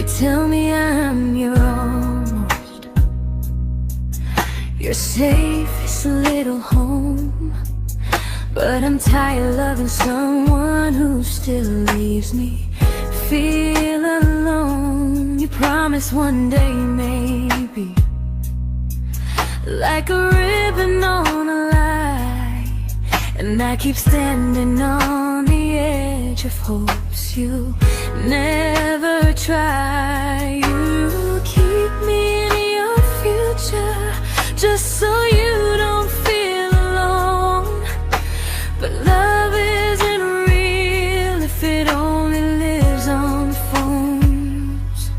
tell me I'm your almost, your safest little home. But I'm tired loving someone who still leaves me feel alone. You promise one day maybe, like a ribbon on a line, and I keep standing on the edge of hopes you never try. You keep me in your future just so you don't feel alone. But love isn't real if it only lives on the phones.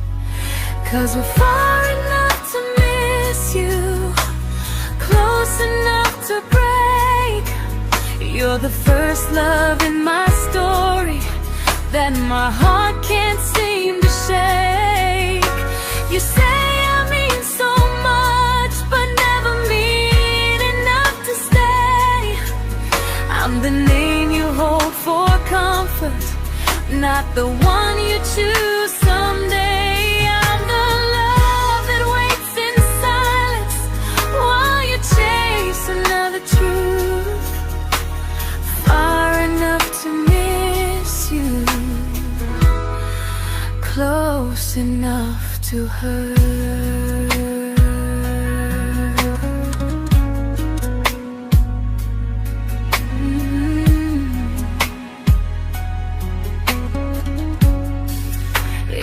'Cause we're far enough to miss you, close enough to break. You're the first love in my story that my heart can't seem to shake. You say I mean so much, but never mean enough to stay. I'm the name you hold for comfort, not the one you choose someday. I'm the love that waits in silence while you chase another truth. Far enough to miss you, close enough to hurt.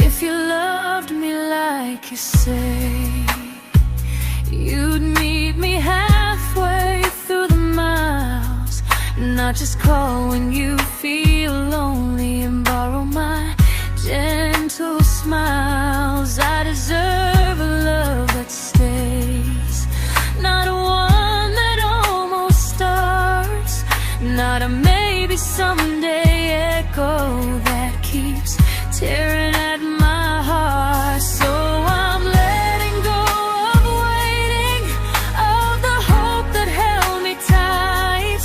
If you loved me like you say, you'd meet me halfway through the miles, not just call when you feel lonely and borrow my gentle smiles. I deserve a love that stays, not one that almost starts, not a maybe someday echo that keeps tearing at my heart. So I'm letting go of waiting, of the hope that held me tight.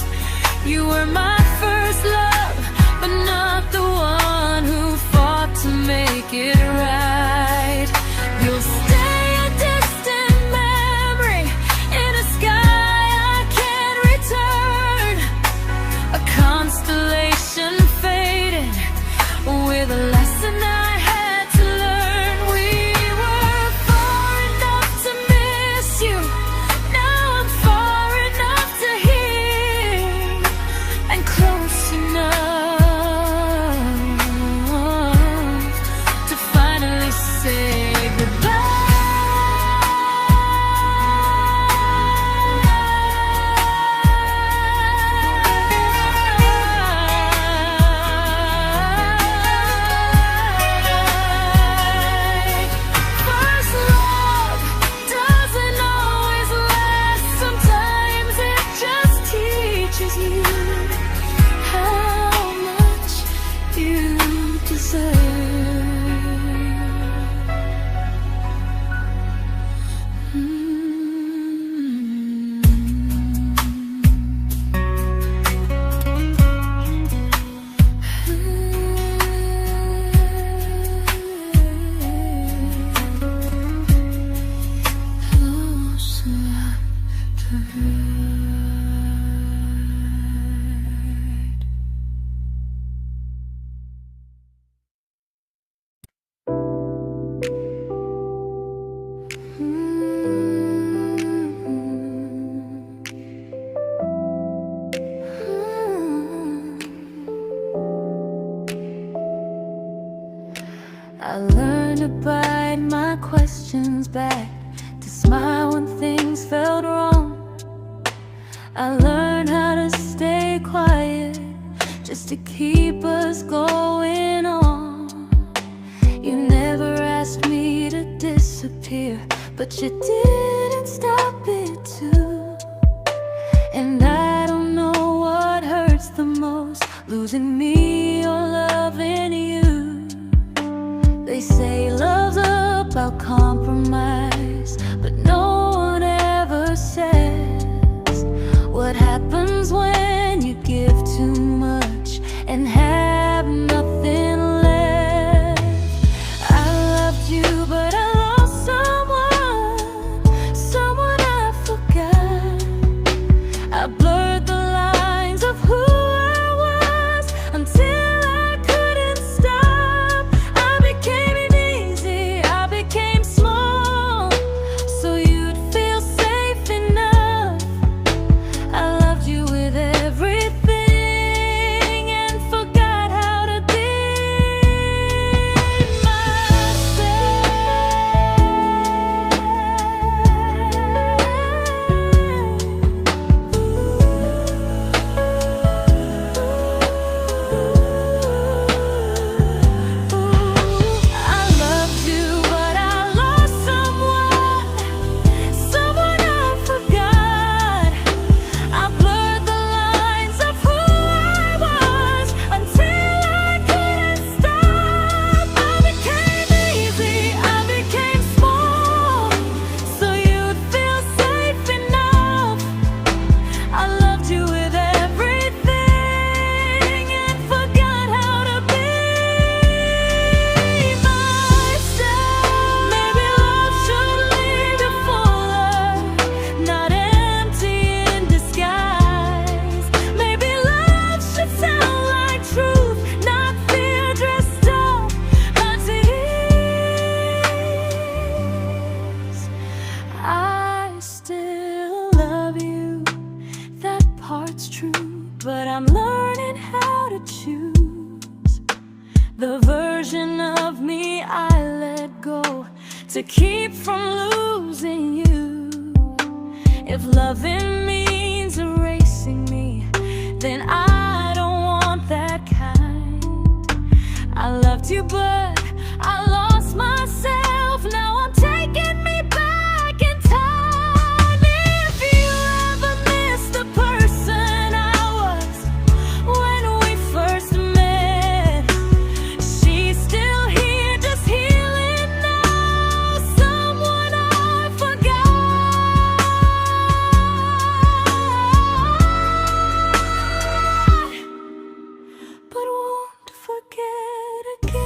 You were my first love, but not the one who fought to make it right. You'll stay a distant memory in a sky I can't return, a constellation faded with a lesson I had to learn. We were far enough to miss you, now I'm far enough to hear, and close enough to finally say goodbye. First love doesn't always last, sometimes it just teaches you how much you deserve. Close enough to hurt. I learned to bite my questions back, to smile when things felt wrong. I learned how to stay quiet just to keep us going on. You never asked me to disappear, but you didn't stop it too. And I don't know what hurts the most, losing me or loving you. They say love's about compromise, but no one ever says what happens when you give too much and have nothing left. I loved you to keep from losing you. If loving means erasing me, then I don't want that kind. I loved you, but I lost myself. Now I'm taking me back in time. If you ever miss the person I was when we first met, she's still here, just healing now. Someone I forgot, but won't forget again.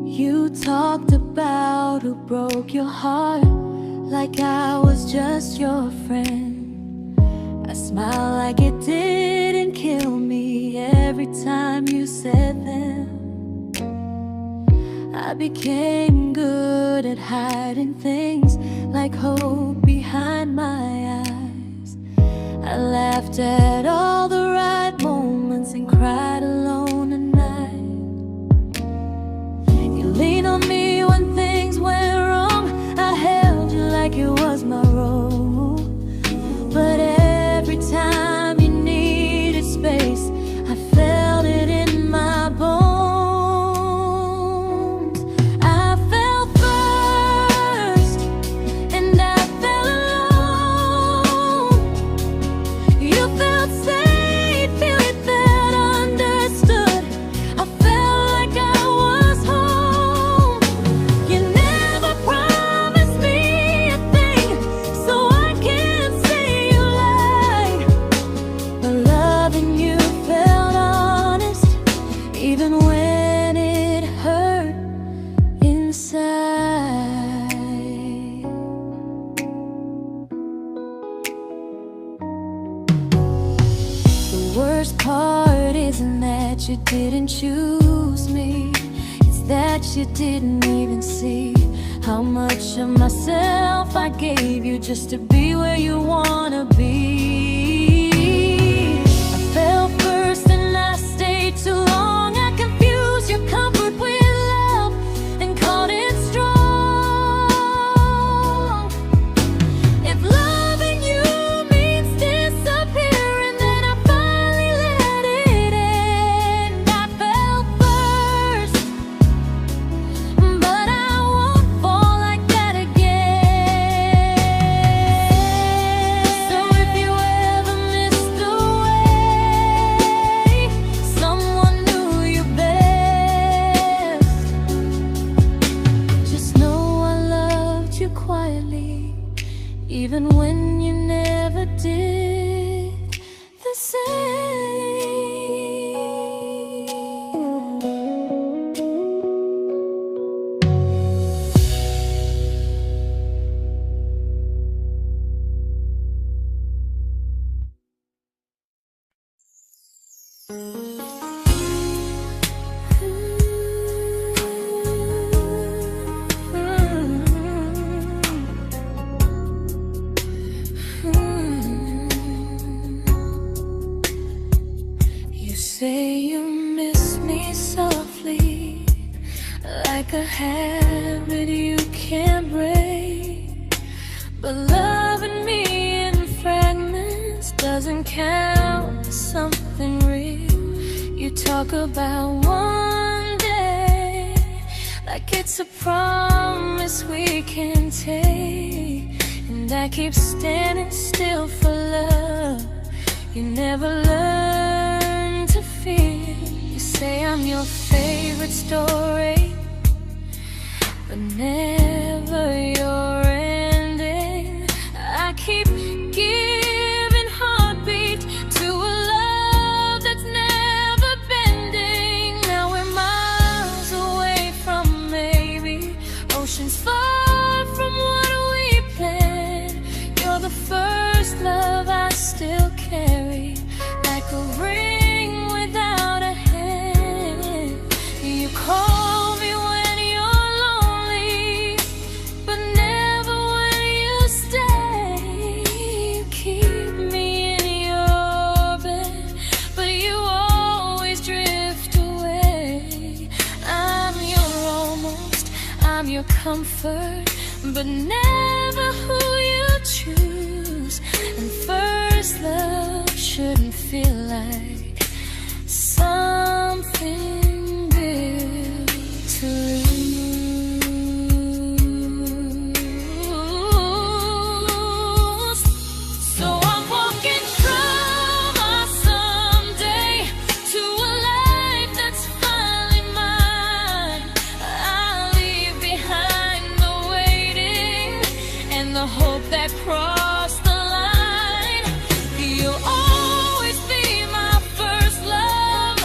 You talked about who broke your heart, like I was just your friend. I smiled like it didn't kill me every time you said them. I became good at hiding things like hope behind my eyes. I laughed at all the right moments and cried alone at night. You leaned on me when things went wrong. I held you like it was my role. But every time you needed space, I felt it in my bones. I fell first, and I fell alone. You felt safe, you felt understood. I felt like I was home. You never promised me a thing, so I can't say you lied. But loving you felt honest, even when it hurt inside. The worst part isn't that you didn't choose me, it's that you didn't even see how much of myself I gave you just to be where you wanna be. I fell first and I stayed too long. I confused your comfort with love and called it strong. If loving you means disappearing, then I finally let it end. I fell first, but I won't fall like that again. So if you ever missed the way someone knew you best, just know I loved you quietly, even when you never did the same. You say you miss me softly, like a habit you can't break. But loving me in fragments doesn't count as something real. You talk about one day like it's a promise we can take, and I keep standing still for love. You never learn to feel. You say I'm your favorite story, but never your ending. I keep giving heart a ring without a hand. You call me when you're lonely, but never when you stay. You keep me in your bed, but you always drift away. I'm your almost, I'm your comfort, but never who you choose. And first love shouldn't feel like something built to lose. So I'm walking from our someday to a life that's finally mine. I'll leave behind the waiting and the hope that crossed the line. You'll always be my first love,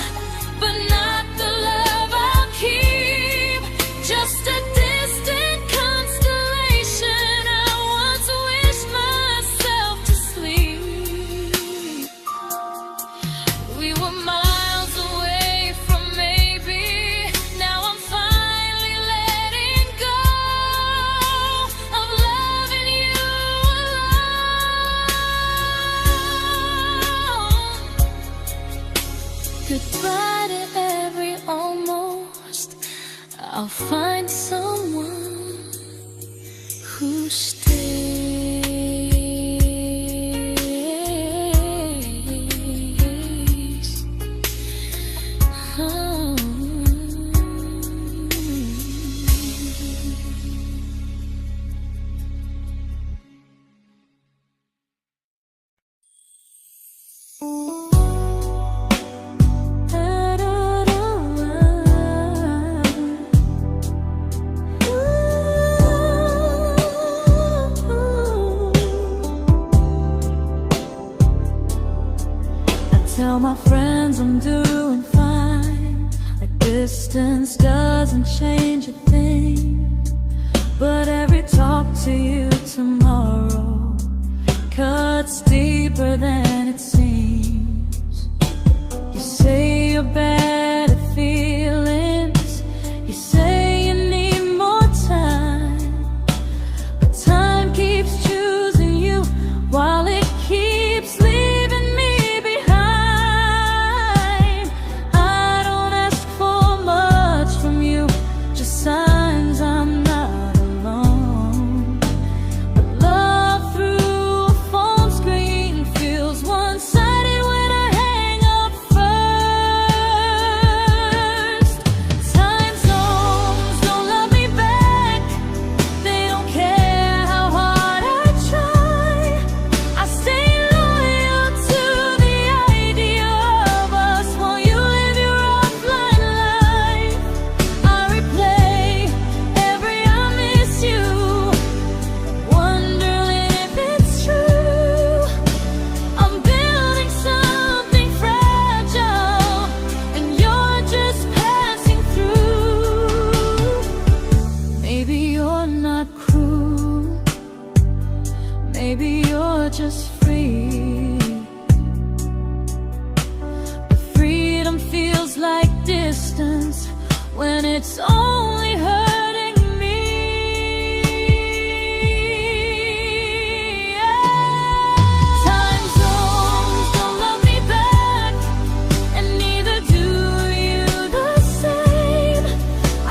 but not the love I'll keep. Just a distant constellation I once wished myself to sleep. We were miles away from maybe. Now I'm finally letting go of loving you alone. Goodbye to every almost. I'll find someone who stays. Oh. Tell my friends I'm doing fine, like distance doesn't change a thing. But every talk to you tomorrow cuts deeper than it seems. You say you're bad at feelings, you say you need more time, but time keeps choosing you while it keeps leaving me behind. I don't ask for much from you, just signs I'm not alone. But love through a phone screen feels one-sided when I hang up first. Time zones don't love me back, they don't care how hard I try. I stay loyal to the idea of us while you live your offline life. I replay every I miss you, wondering if it's true. I'm building something fragile, and you're just passing through. Maybe you're not cruel, maybe you're just free. But freedom feels like distance when it's only hurting me. Time zones don't love me back, and neither do you the same.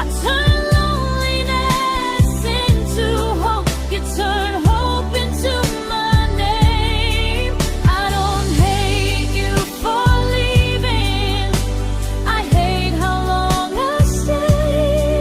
I turn loneliness into hope, you turn hope into my name. I don't hate you for leaving, I hate how long I stayed.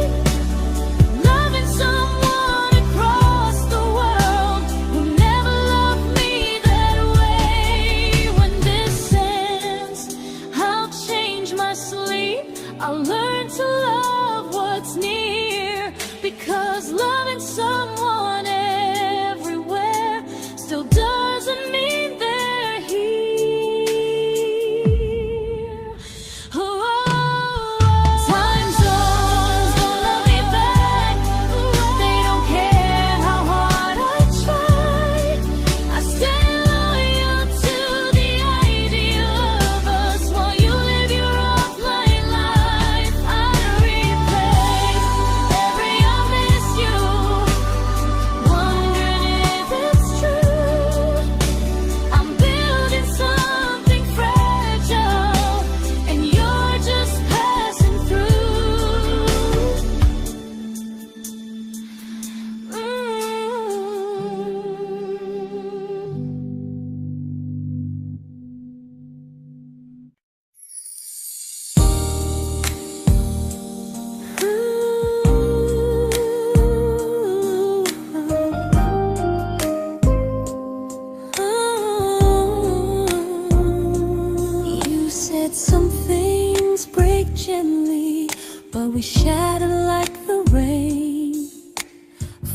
we shattered like the rain,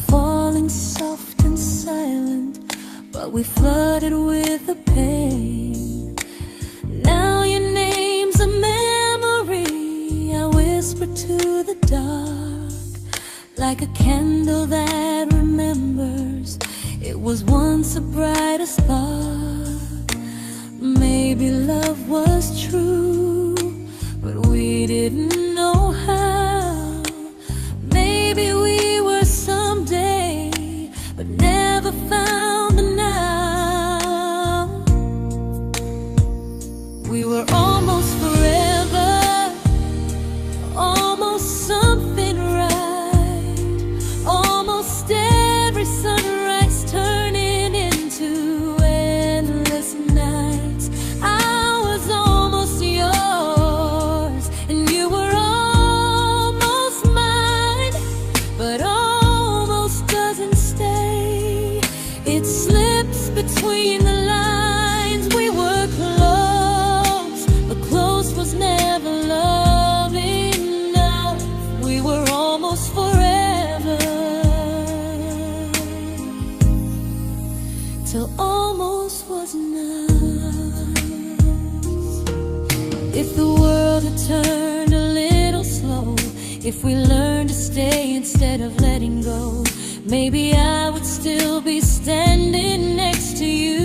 falling soft and silent, but we flooded with the pain. Now your name's a memory I whisper to the dark, like a candle that remembers it was once a brighter spark. Maybe love was true, but we didn't know how. Maybe we were someday, but never found the now. We were almost forever, almost something right, almost every sunrise turning into endless nights. I was almost yours, and you were almost mine, but almost doesn't stay. It slips between the lines. We were close, but close was never love enough. We were almost forever, till almost was enough. If the world had turned a little slow, if we learned to stay instead of letting go, maybe I would still be standing next to you.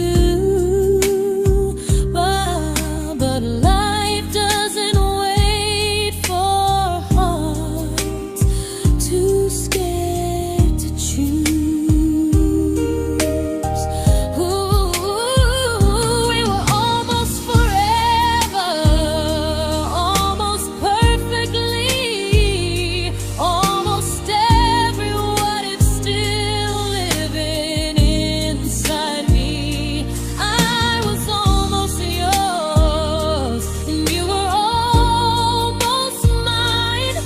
But life doesn't wait for hearts too scared to choose. Ooh, we were almost forever, almost perfectly, almost every what if still living inside me. I was almost yours, and you were almost mine,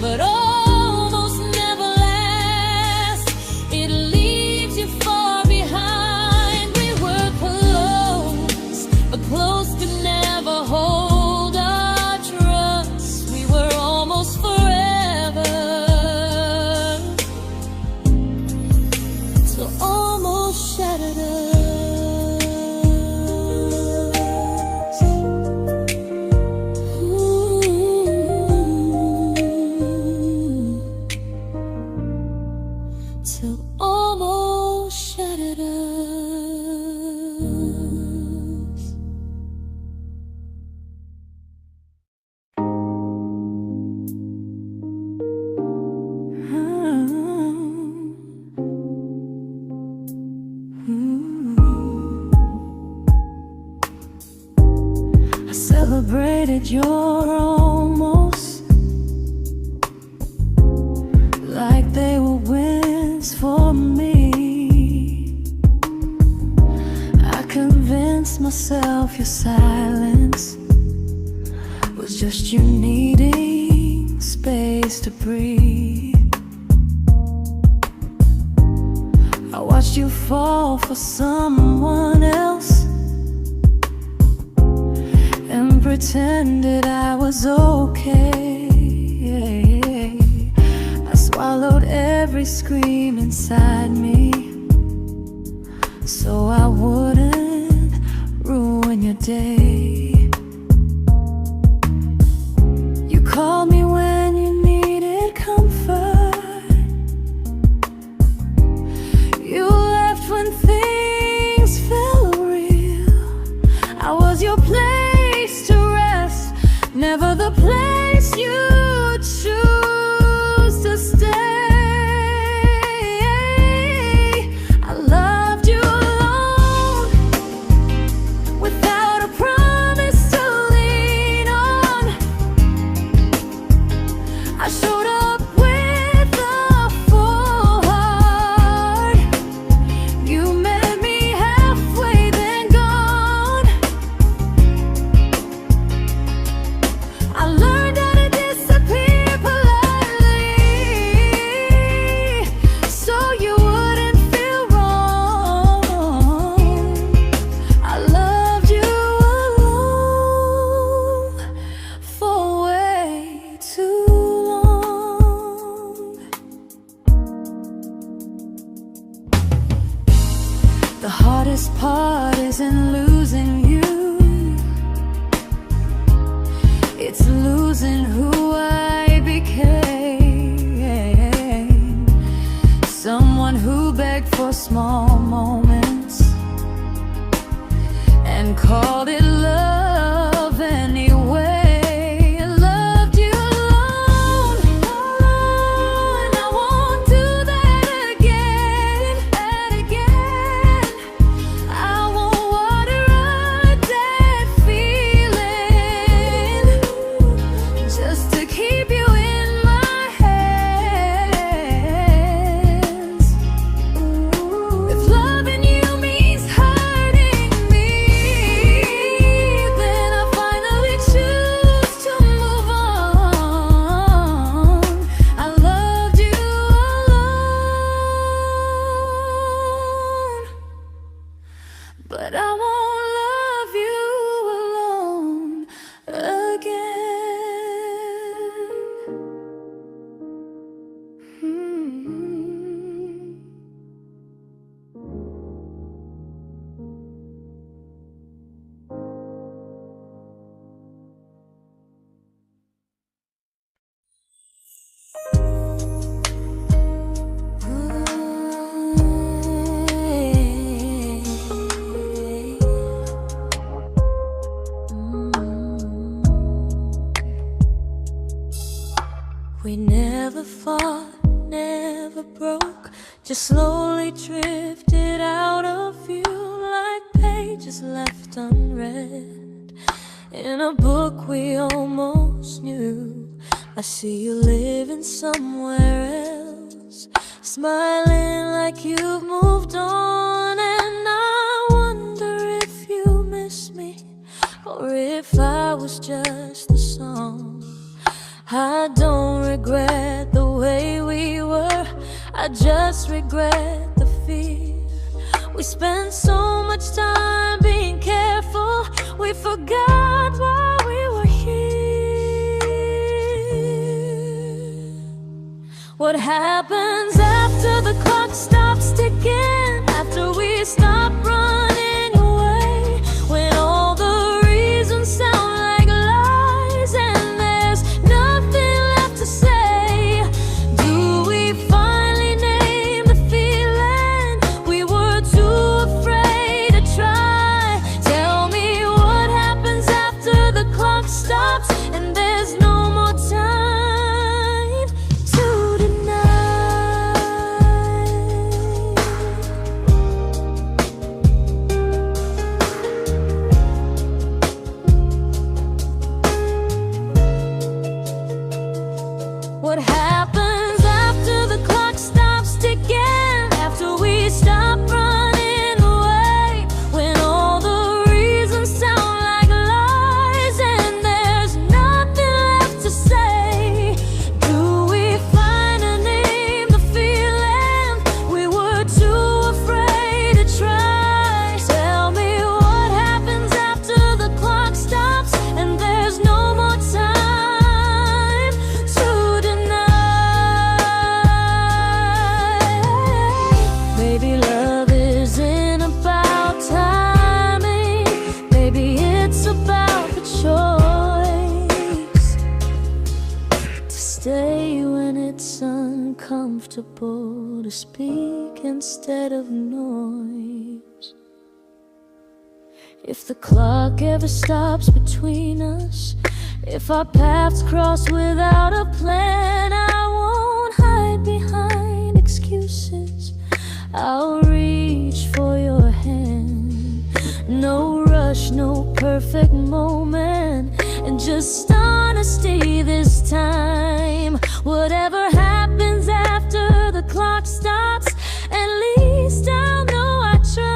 but almost never lasts. It leaves you far behind. We were close, but close could never hold our trust. We were almost forever, till almost shattered us. Ooh, till almost shattered us. I celebrated your almost like they were wins for me. I convinced myself your silence was just you needing space to breathe. I watched you fall for someone else and pretended I was okay. I swallowed every scream inside me so I wouldn't ruin your day. You called me when you needed comfort. You left when things felt real. I was your place to rest, never the place you choose to stay. I loved you alone, without a promise to lean on. I showed up with a full heart. You met me halfway, then gone. I learned heart isn't losing you, it's losing who I became. Someone who begged for small moments and called it love anyway. Loved you alone, and I won't do that again, and again. I won't water a dead feeling just to keep you in my hands. If loving you means hurting me, then I finally choose to move on. I loved you alone, but I won't love you alone again. We never fought, never broke, just slowly drifted out of view like pages left unread in a book we almost knew. I see you living somewhere else, smiling like you've moved on, and I wonder if you miss me or if I was just a song. I don't regret the way we were, I just regret the fear. We spent so much time being careful, we forgot why we were here. What happens after the clock stops ticking, after we stop running away, when all the reasons sound like lies and there's nothing left to say? Do we finally name the feeling we were too afraid to try? Tell me what happens after the clock stops and there's no more time to deny. What happens after the clock stops ticking, after we stop running away, when all the reasons sound like lies and there's nothing left to say? Do we finally name the feeling we were too afraid to try? Tell me what happens after the clock stops and there's no more time to deny. Maybe love isn't about timing, maybe it's about the choice to stay when it's uncomfortable, to speak instead of noise. If the clock ever stops between us, if our paths cross without a plan, I won't hide behind excuses, I'll reach for your hand. No rush, no perfect moment, and just honesty this time. Whatever happens after the clock stops, at least I'll know I tried.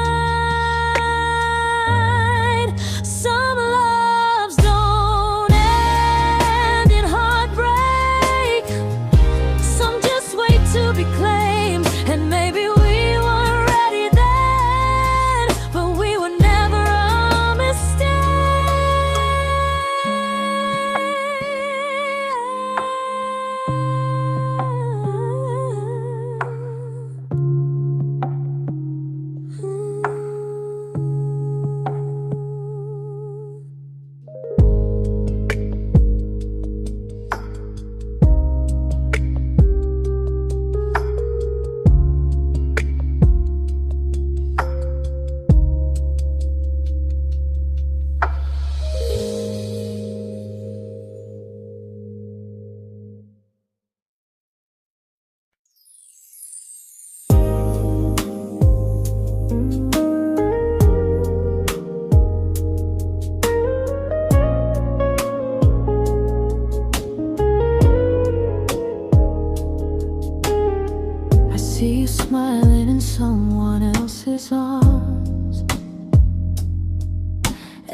Some loves don't end in heartbreak, some just wait to be claimed, and maybe we weren't ready then, but we were never a mistake.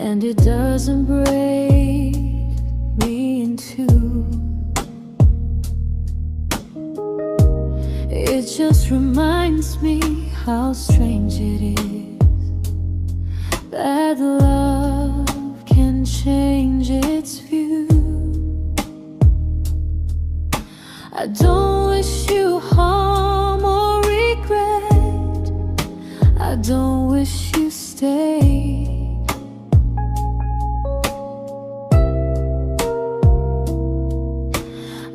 and it doesn't break me in two. It just reminds me how strange it is that love can change its view. I don't wish you harm or regret. I don't wish you stayed.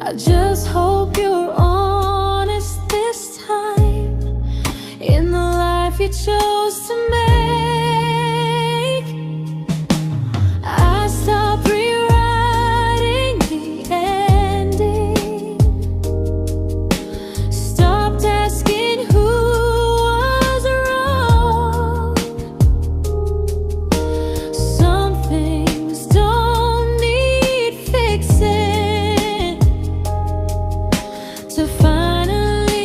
I just hope you're honest this time in the life you chose to make. I stopped rewriting the ending, stopped asking who was wrong. Some things don't need fixing to finally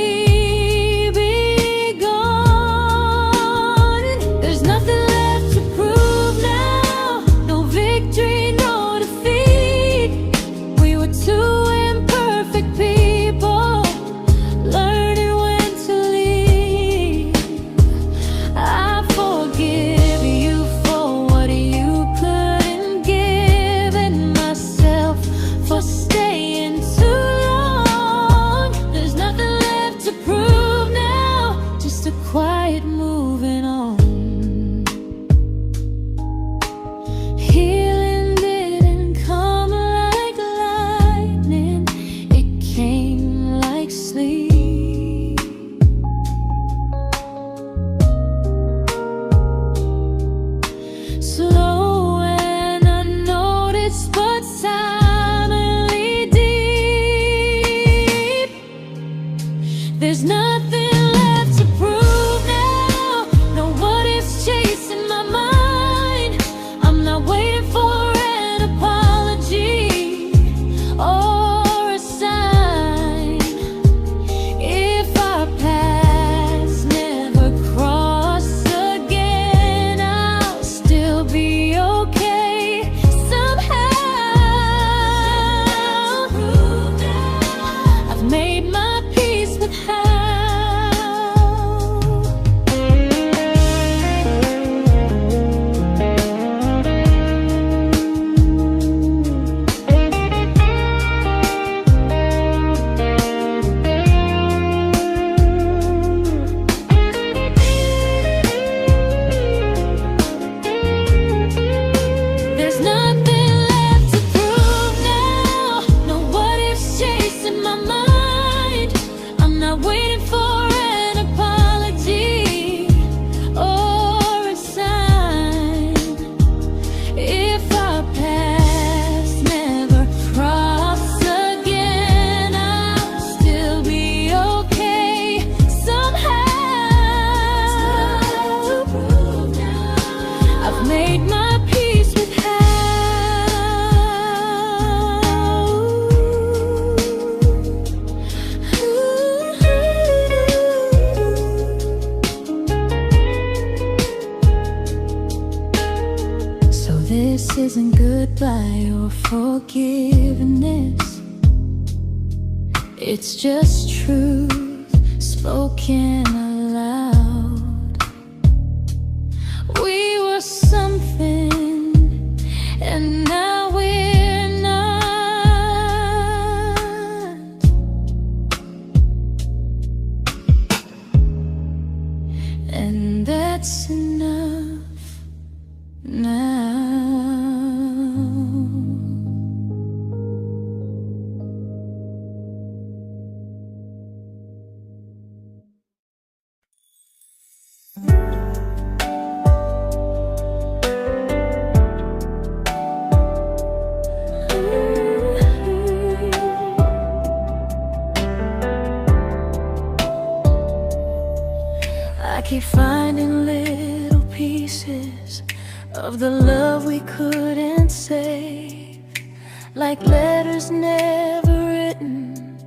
be gone. There's nothing left to prove now, no victory, no defeat. We were two imperfect people, learning when to leave. I forgive you for what you couldn't give, and myself for staying too long. There's nothing left to prove now, just a quiet moving on. Healing didn't come like lightning, it came like sleep. Slow and unnoticed, but silently deep. There's nothing left to prove now, no what ifs chasing my mind. I'm not waiting for an apology or a sign. If our paths never cross again, I'll still be okay somehow. I've made my peace with how. There's nothing left to prove now, no what ifs chasing my mind. I'm not waiting for an apology or a sign. If our paths never cross again, I'll still be okay somehow. I've made my peace with how. So this isn't goodbye or forgiveness, it's just truth spoken aloud. We were something, and now we're not. And that's enough now. I keep finding little pieces of the love we couldn't save, like letters never written,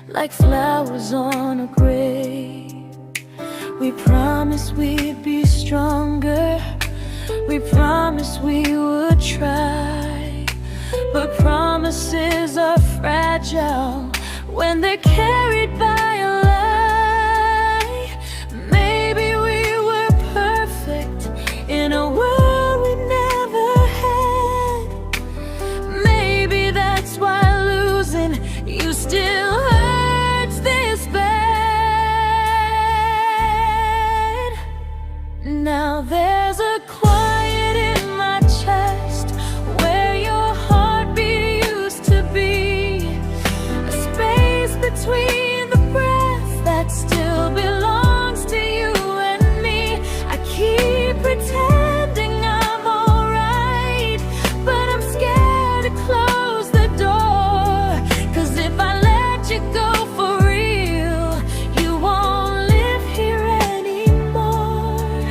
like flowers on a grave. We promised we'd be stronger, We promised we would try, but promises are fragile when they're carried by a lie. Maybe we were perfect in a world we never had. Maybe that's why losing you still hurts this bad. Now there's a quiet in my chest where your heartbeat used to be, a space between the breath that still belongs to you and me. I keep pretending I'm alright, but I'm scared to close the door, 'cause if I let you go for real, you won't live here anymore.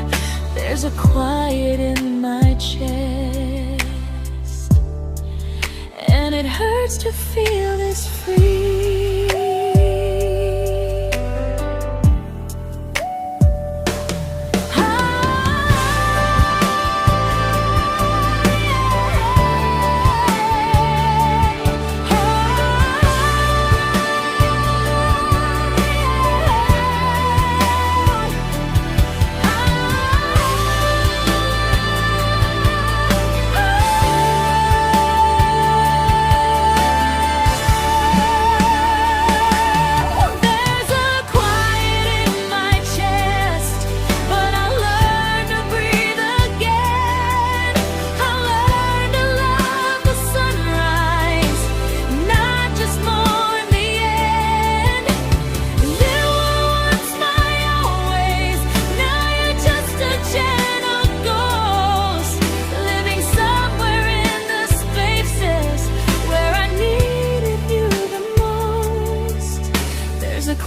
There's a quiet in my chest, and it hurts to feel this free.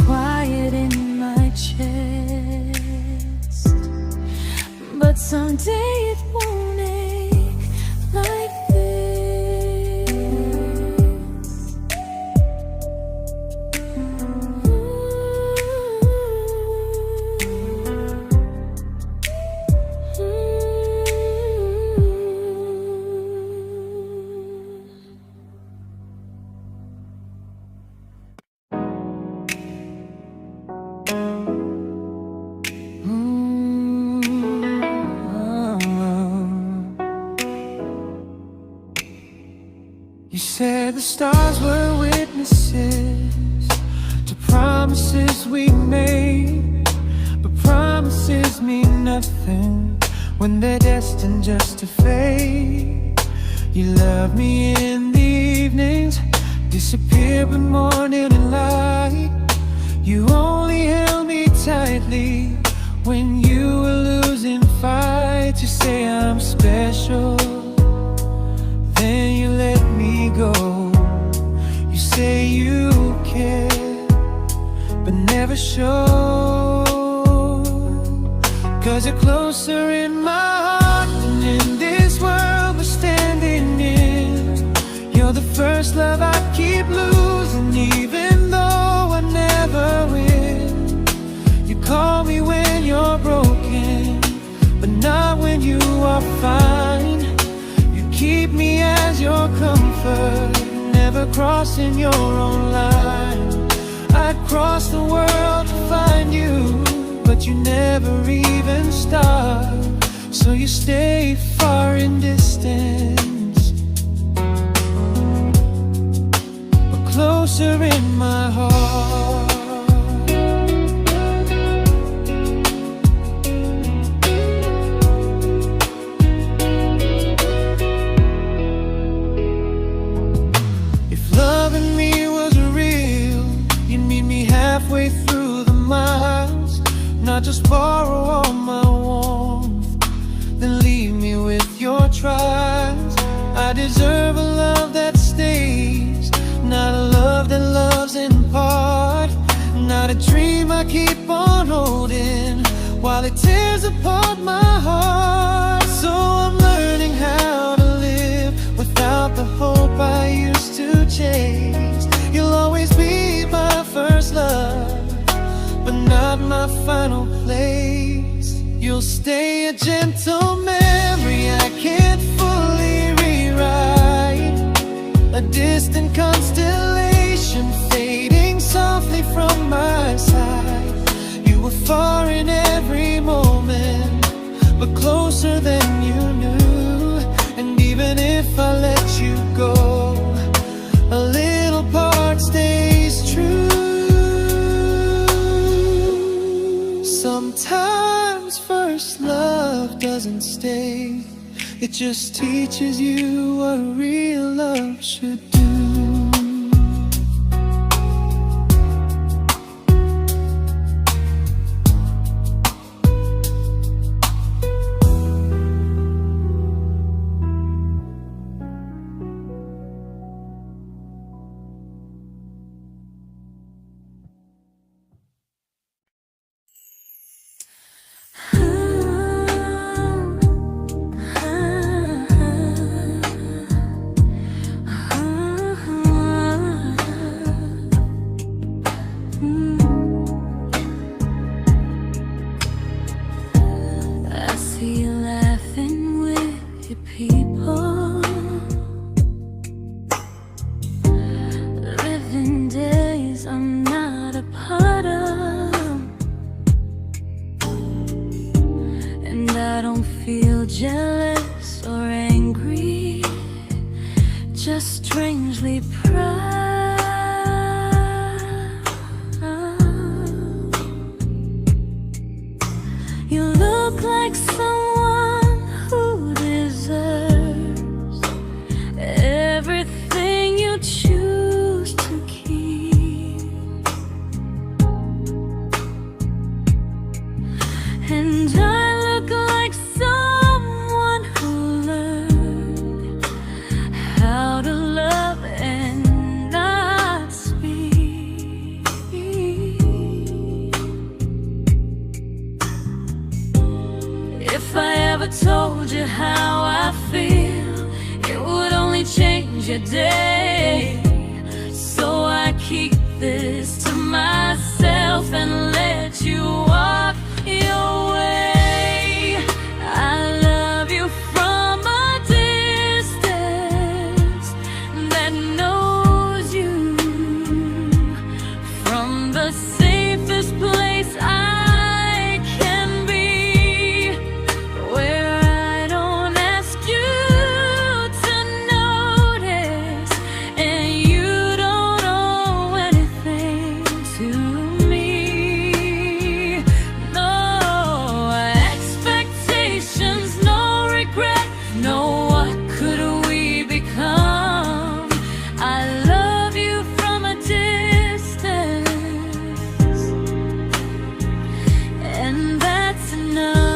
Quiet in my chest, but someday it won't ache like this. You said the stars were witnesses to promises we made, but promises mean nothing when they're destined just to fade. You love me in the evenings, disappear when morning and light. You only held me tightly when you were losing fights. You say I'm special, then you let me go. You say you care, but never show, 'cause you're closer in my heart than in this world we're standing in. You're the first love I keep losing, even though I never win. You call me when you're broken, but not when you are fine. Keep me as your comfort, never crossing your own line. I'd cross the world to find you, but you never even start. So you stay far in distance, but closer in my heart. Halfway through the miles, not just borrow all my warmth, then leave me with your trials. I deserve a love that stays, not a love that loves in part, not a dream I keep on holding while it tears apart my heart. So I'm learning how to live without the hope I used to chase. You'll always be my first love, but not my final place. You'll stay a gentle memory mistake. It just teaches you what real love should do. Jealous or angry, just strangely proud. You look like someone who deserves everything you choose to keep, and I look like someone who learned how to love and not speak. If I ever told you how I feel, it would only change your day. So I keep this to myself and let you walk your way. I love you from a distance that knows you, from the safest place I can be, where I don't ask you to notice and you don't owe anything to me. No expectations, no regret, no what could we become. I love you from a distance, and that's enough.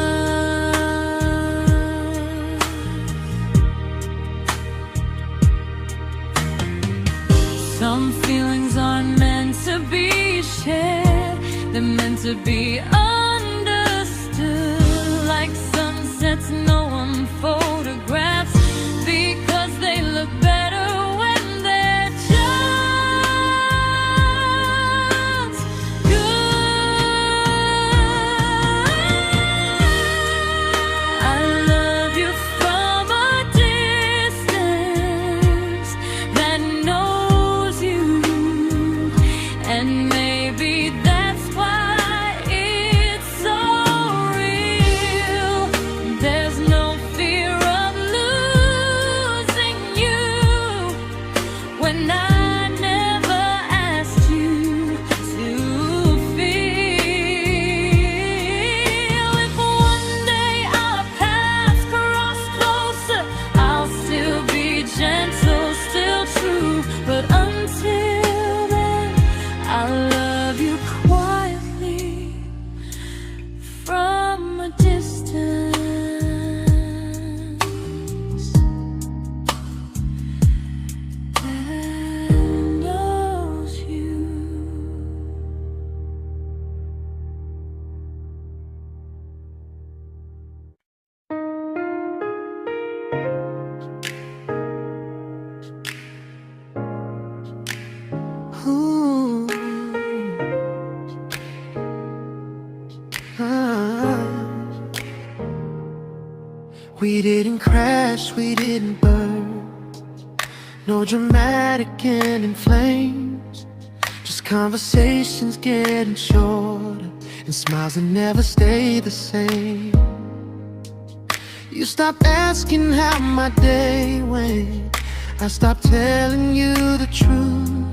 Some feelings aren't meant to be shared, they're meant to be understood, like sunsets no one photographs, because they look better when they're just good. I love you from a distance that knows you, and maybe that's why it's so real. There's no fear of losing you when I never asked you to feel. If one day our paths cross closer, I'll still be gentle, still true, but until then, I love you quietly from a distance that knows you. Ooh. Ah. We didn't crash, we didn't burn, no dramatic end in flames, just conversations getting shorter and smiles that never stay the same. You stopped asking how my day went, I stopped telling you the truth.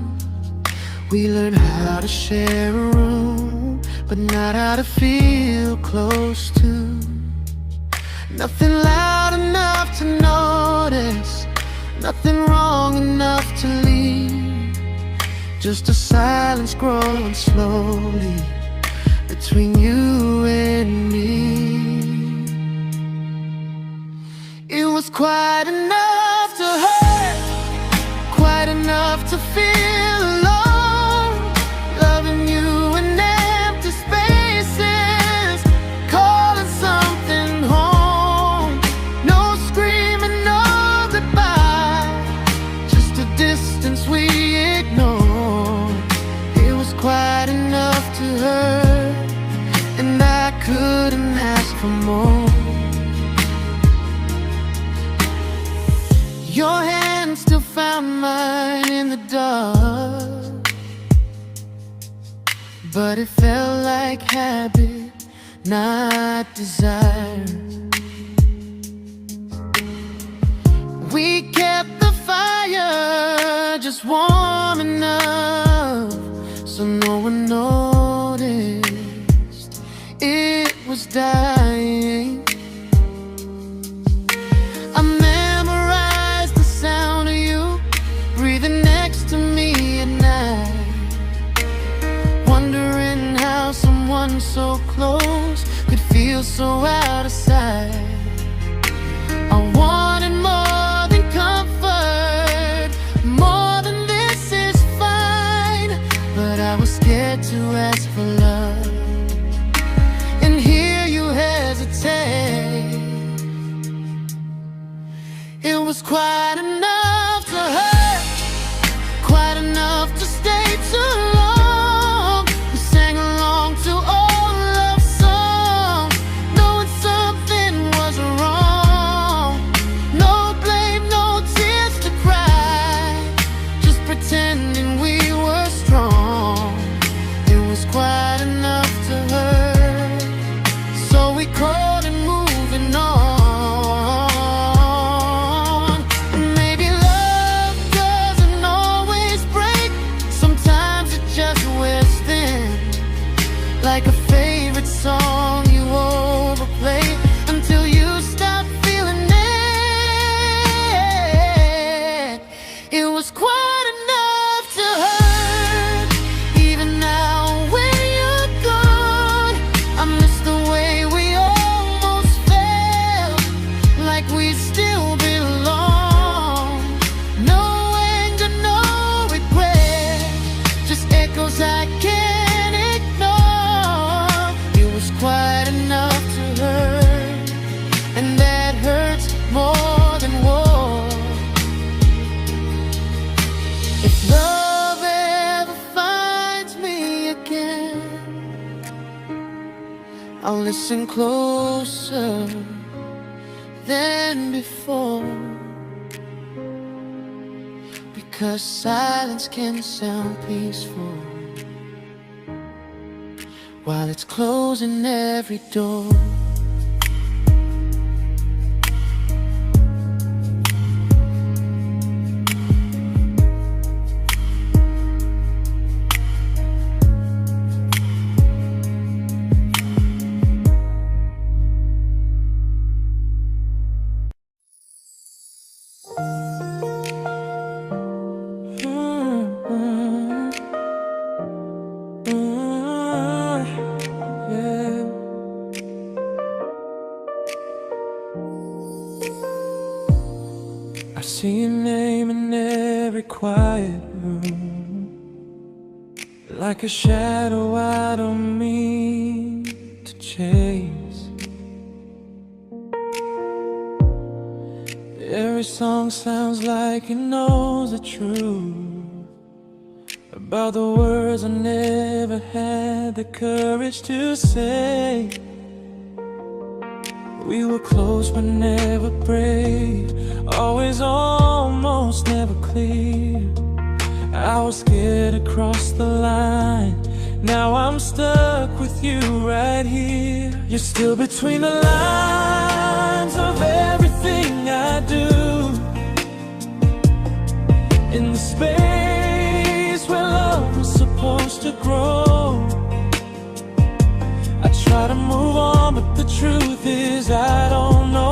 We learned how to share a room, but not how to feel close to. Nothing loud enough to notice, nothing wrong enough to leave. Just a silence growing slowly between you and me. It was quite enough to hurt, quite enough to feel alone. Loving you in empty spaces, calling something home. No screaming, no goodbye, just a distance we ignored. It was quite enough to hurt, and I couldn't ask for more. Your hand still found mine in the dark, but it felt like habit, not desire. We kept the fire just warm enough so no one noticed it was dying. I memorized the sound of you breathing next to me at night, wondering how someone so close could feel so out of sight. I wanted more than comfort, more than this is fine, but I was scared to ask for love and hear you hesitate. It was quite enough to hurt, quite enough to stay too long. We sang along to old love songs, knowing something was wrong. No blame, no tears to cry, just pretending we were strong. It was quite enough to hurt, so we called it moving on. Maybe love doesn't always break, sometimes it just wears thin, like a favorite song you overplay until you stop feeling it. It was quite enough to hurt, even now when you're gone. I miss the way we almost felt, like we still belong. No anger, no regret, just echoes I can't ignore. It was quite enough to hurt, and that hurts more than war. If love ever finds me again, I'll listen closer than before, because silence can sound peaceful while it's closing every door. I see your name in every quiet room, like a shadow I don't mean to chase. Every song sounds like it knows the truth about the words I never had the courage to say. We were close but never brave, always almost never clear. I was scared to cross the line, now I'm stuck with you right here. You're still between the lines of everything I do, in the space where love was supposed to grow. I try to move on, but the truth is I don't know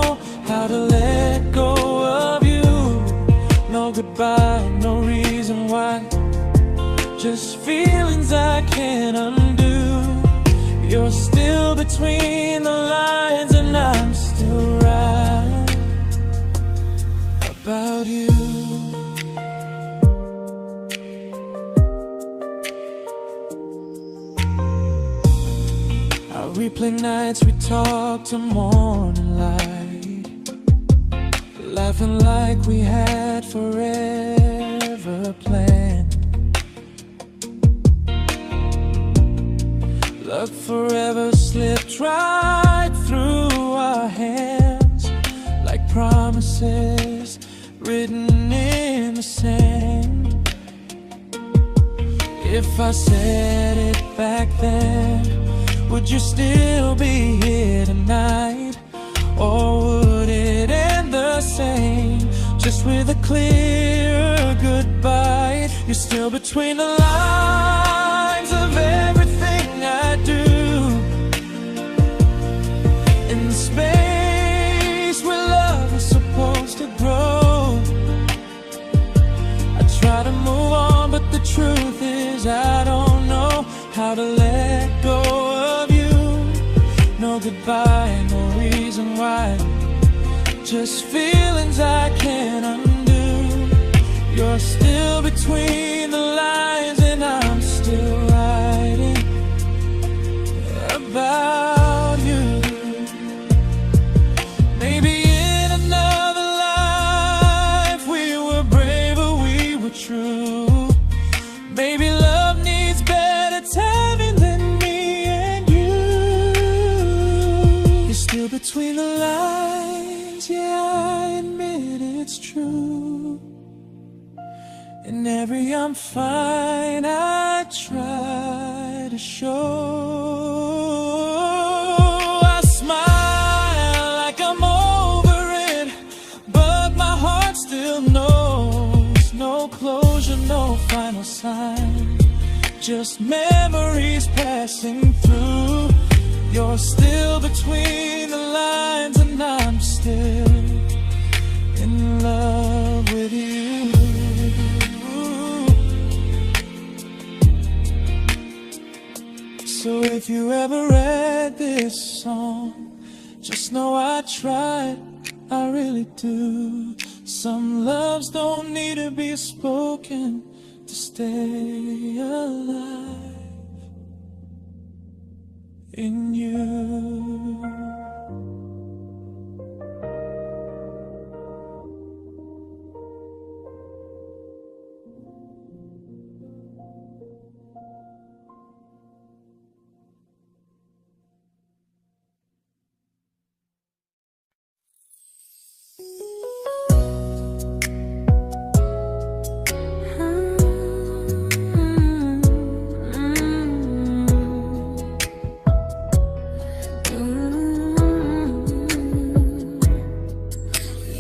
just feelings I can't undo. You're still between the lines and I'm still right about you. I replay nights we talk to morning light, laughing like we had forever planned. Luck forever slipped right through our hands, like promises written in the sand. If I said it back then, would you still be here tonight? Or would it end the same, just with a clear goodbye? You're still between the lines of everything I do, in the space where love is supposed to grow. I try to move on, but the truth is I don't know how to let go of you. No goodbye, no reason why, just feelings I can't undo. You're still between the lines and I'm still writing about you. Maybe in another life we were braver, we were true. Maybe love needs better timing than me and you. You're still between the lines, yeah, I admit it's true. In every I'm fine I try to show. I smile like I'm over it, but my heart still knows. No closure, no final sign, just memories passing through. You're still between the lines and I'm still in love with you. So if you ever read this song, just know I tried, I really do. Some loves don't need to be spoken to stay alive in you.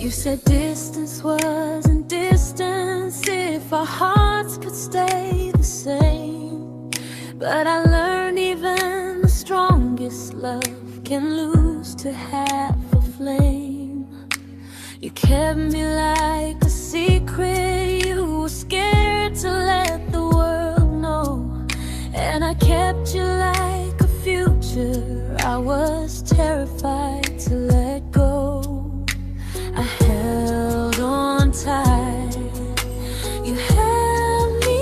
You said distance wasn't distance if our hearts could stay the same. But I learned even the strongest love can lose to half a flame. You kept me like a secret, you were scared to let the world know. And I kept you like a future, I was terrified to let go. I held on tight, you held me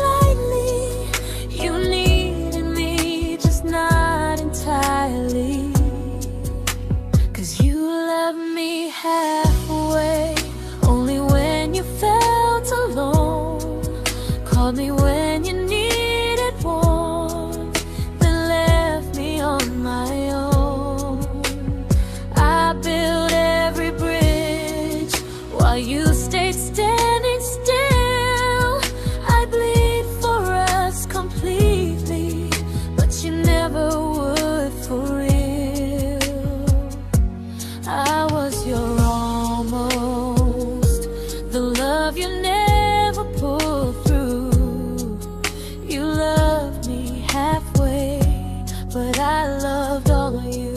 lightly. You needed me, just not entirely. 'Cause you loved me halfway, only when you felt alone. Called me when you needed warmth, then left me on my own. I built every bridge while you stayed standing still. I bleed for us completely, but you never would for real. I was your almost, the love you never pulled through. You loved me halfway, but I loved all of you.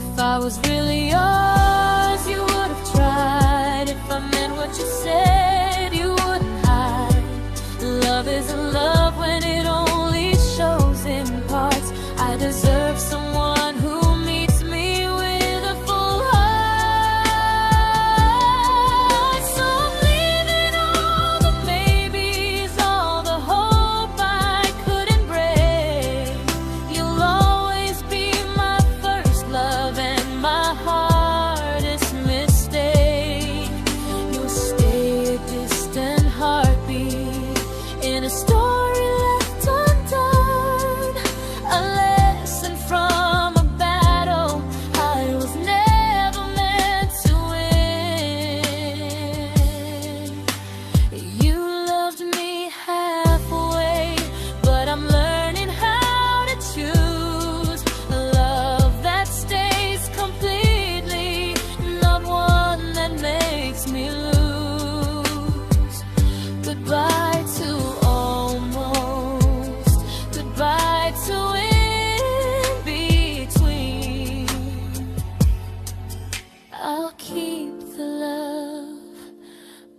If I was really yours, you would have tried. If I meant what you said, you wouldn't hide. Love is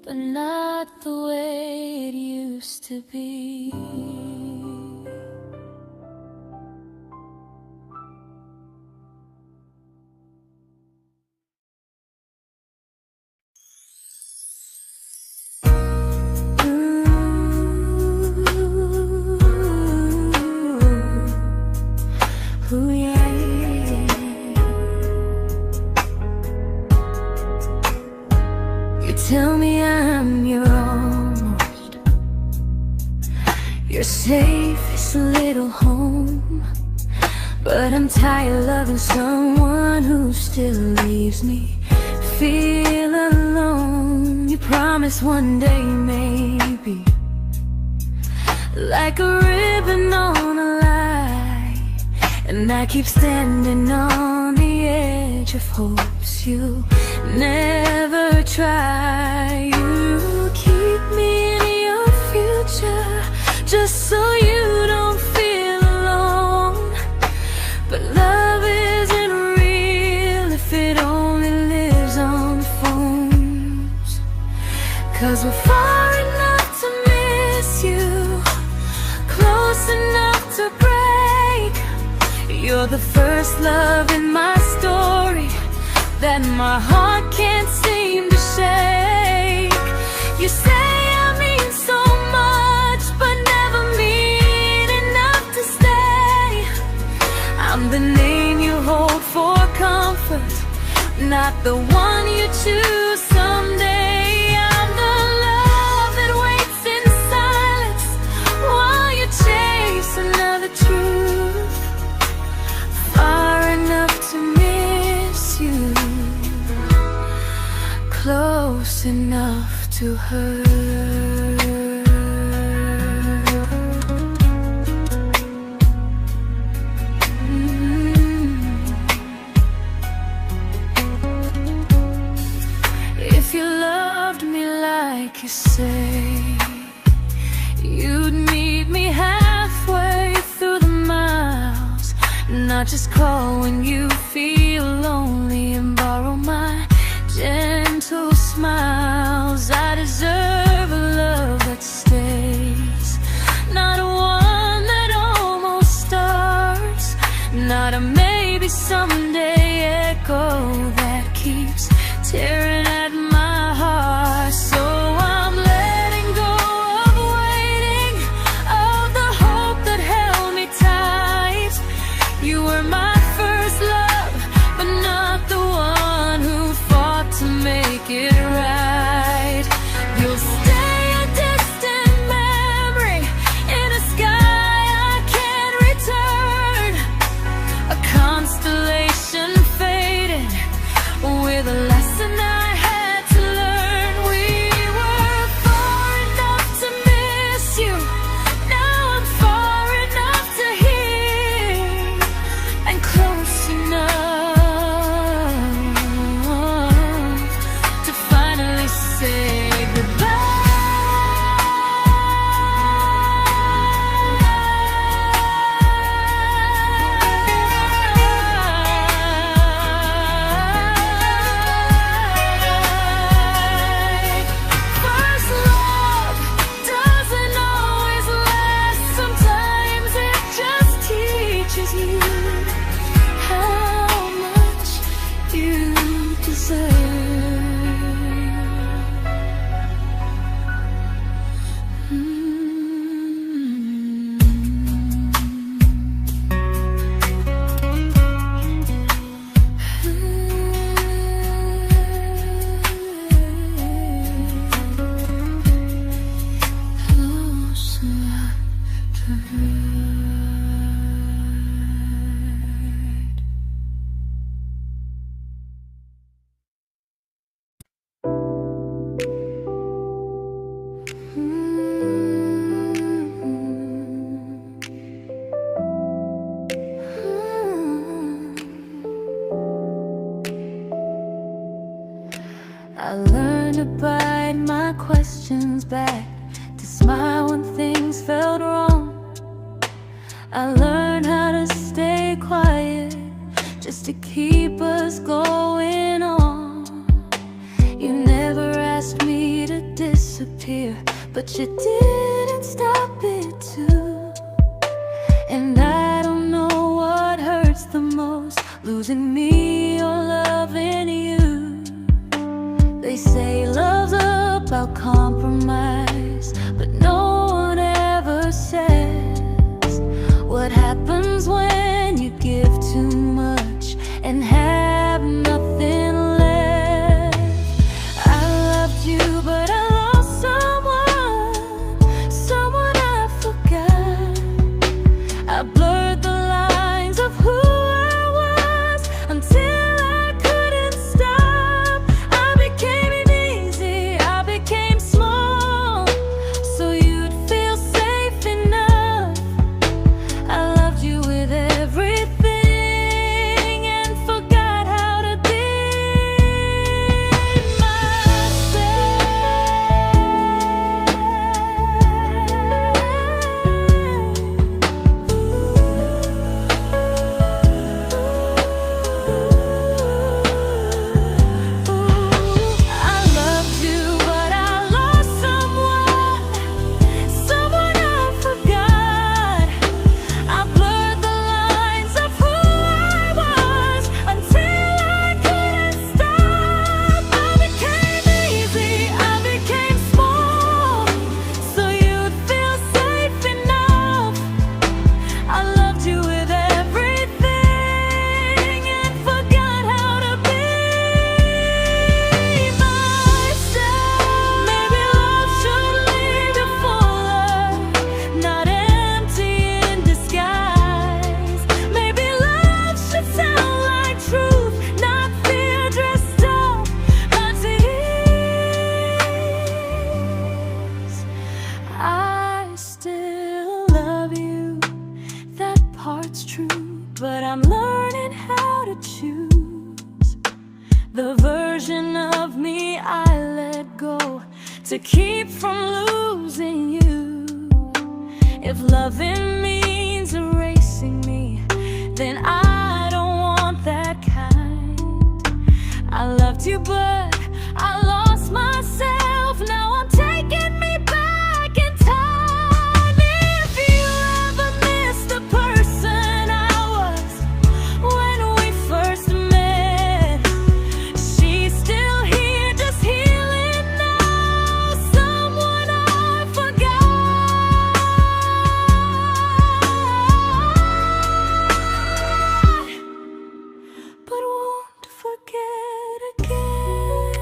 but not the way it used to be. Ooh, yeah, yeah. You tell me I'm your almost, your safest little home, but I'm tired loving someone who still leaves me feel alone. You promise one day maybe, like a ribbon on a line, and I keep standing on the edge of hopes you'll never try. You keep me in your future just so you don't feel alone. But love isn't real if it only lives on phones. 'Cause we're far enough to miss you, close enough to break. You're the first love in my story that my heart can't seem to shake. You say I mean so much, but never mean enough to stay. I'm the name you hold for comfort, not the one you choose someday. I'm the love that waits in silence while you chase another truth. Far enough to miss you, close enough to hurt. If you loved me like you say, you'd meet me halfway through the miles, not just call when you feel lonely and borrow my gentle smiles. I deserve a love that stays, not one that almost starts, not a maybe someday echo that keeps tearing at my heart. So I'm letting go of waiting, of the hope that held me tight. You were my first love, but not the one who fought to make it right. You'll stay a distant memory in a sky I can't return, a constellation faded with a lesson I had to learn. We were far enough to miss you, now I'm far enough to hear, and close enough to finally say goodbye. First love doesn't always last, sometimes it just teaches you how much you deserve. Close enough to hurt. I learned to bite my questions back, to smile when things felt wrong. I learned how to stay quiet just to keep us going on. You never asked me to disappear, but you didn't stop it too. And I don't know what hurts the most, losing me or loving you. They say love's about compromise, but no one ever says what happens when you give too much and have nothing left. I loved you, but I lost someone I forgot. I blurred the lines of who I was until I couldn't stop. I became easy, I became small, so you'd feel safe enough. I loved you with everything and forgot how to be but I'm learning how to choose the version of me I let go to keep from losing you. If loving means erasing me, then I don't want that kind. I loved you, but I lost myself. Now I'm taking me back in time. If you ever missed the person I was when we first met, she's still here, just healing now. Someone I forgot, but won't forget again.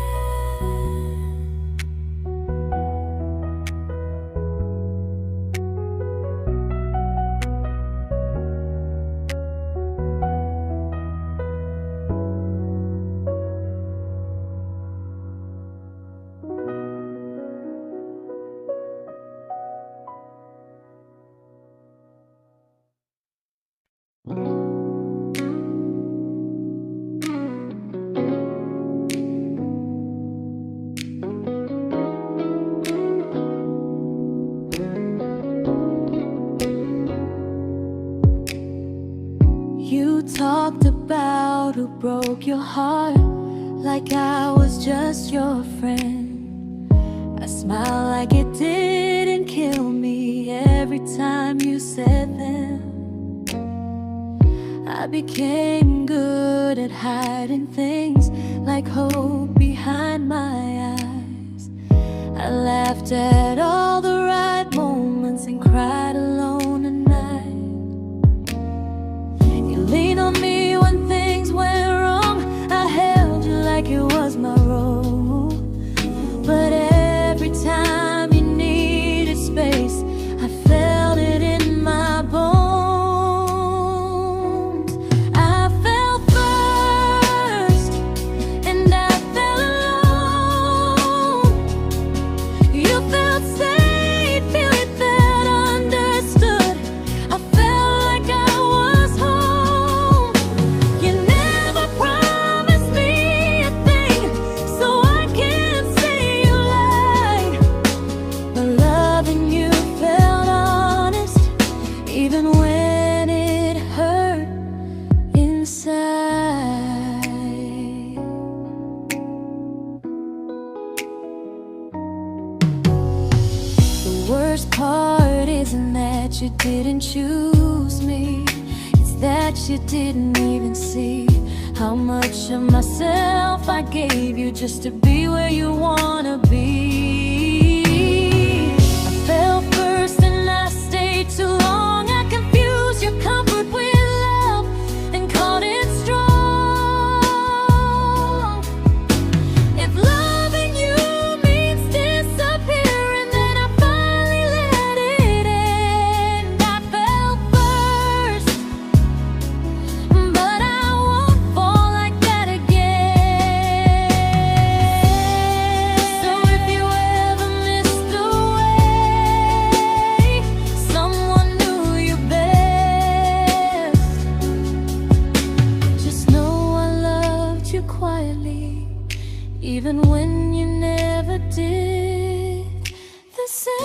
You talked about who broke your heart, like I was just your friend. I smile like it didn't kill me every time you said them. I became good at hiding things like hope behind my eyes. I laughed at all the right moments and cried alone at night. You leaned on me when things went wrong. I held you like it was my role. But every time you needed space, I felt it in my bones. I fell first, and I fell alone. You felt safe. worst part isn't that you didn't choose me, it's that you didn't even see how much of myself I gave you just to be where you wanna be. I fell first and I stayed too long. I confused your comfort with love and called it strong. If loving you means disappearing, then I finally let it end. I fell first, but I won't fall like that again. So if you ever missed the way someone knew you best, just know I loved you quietly, even when you never did the same.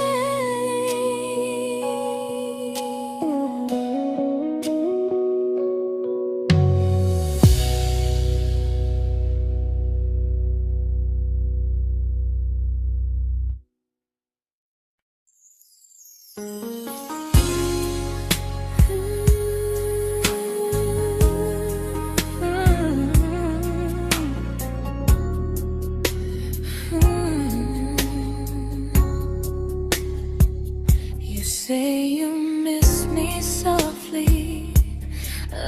You say you miss me softly,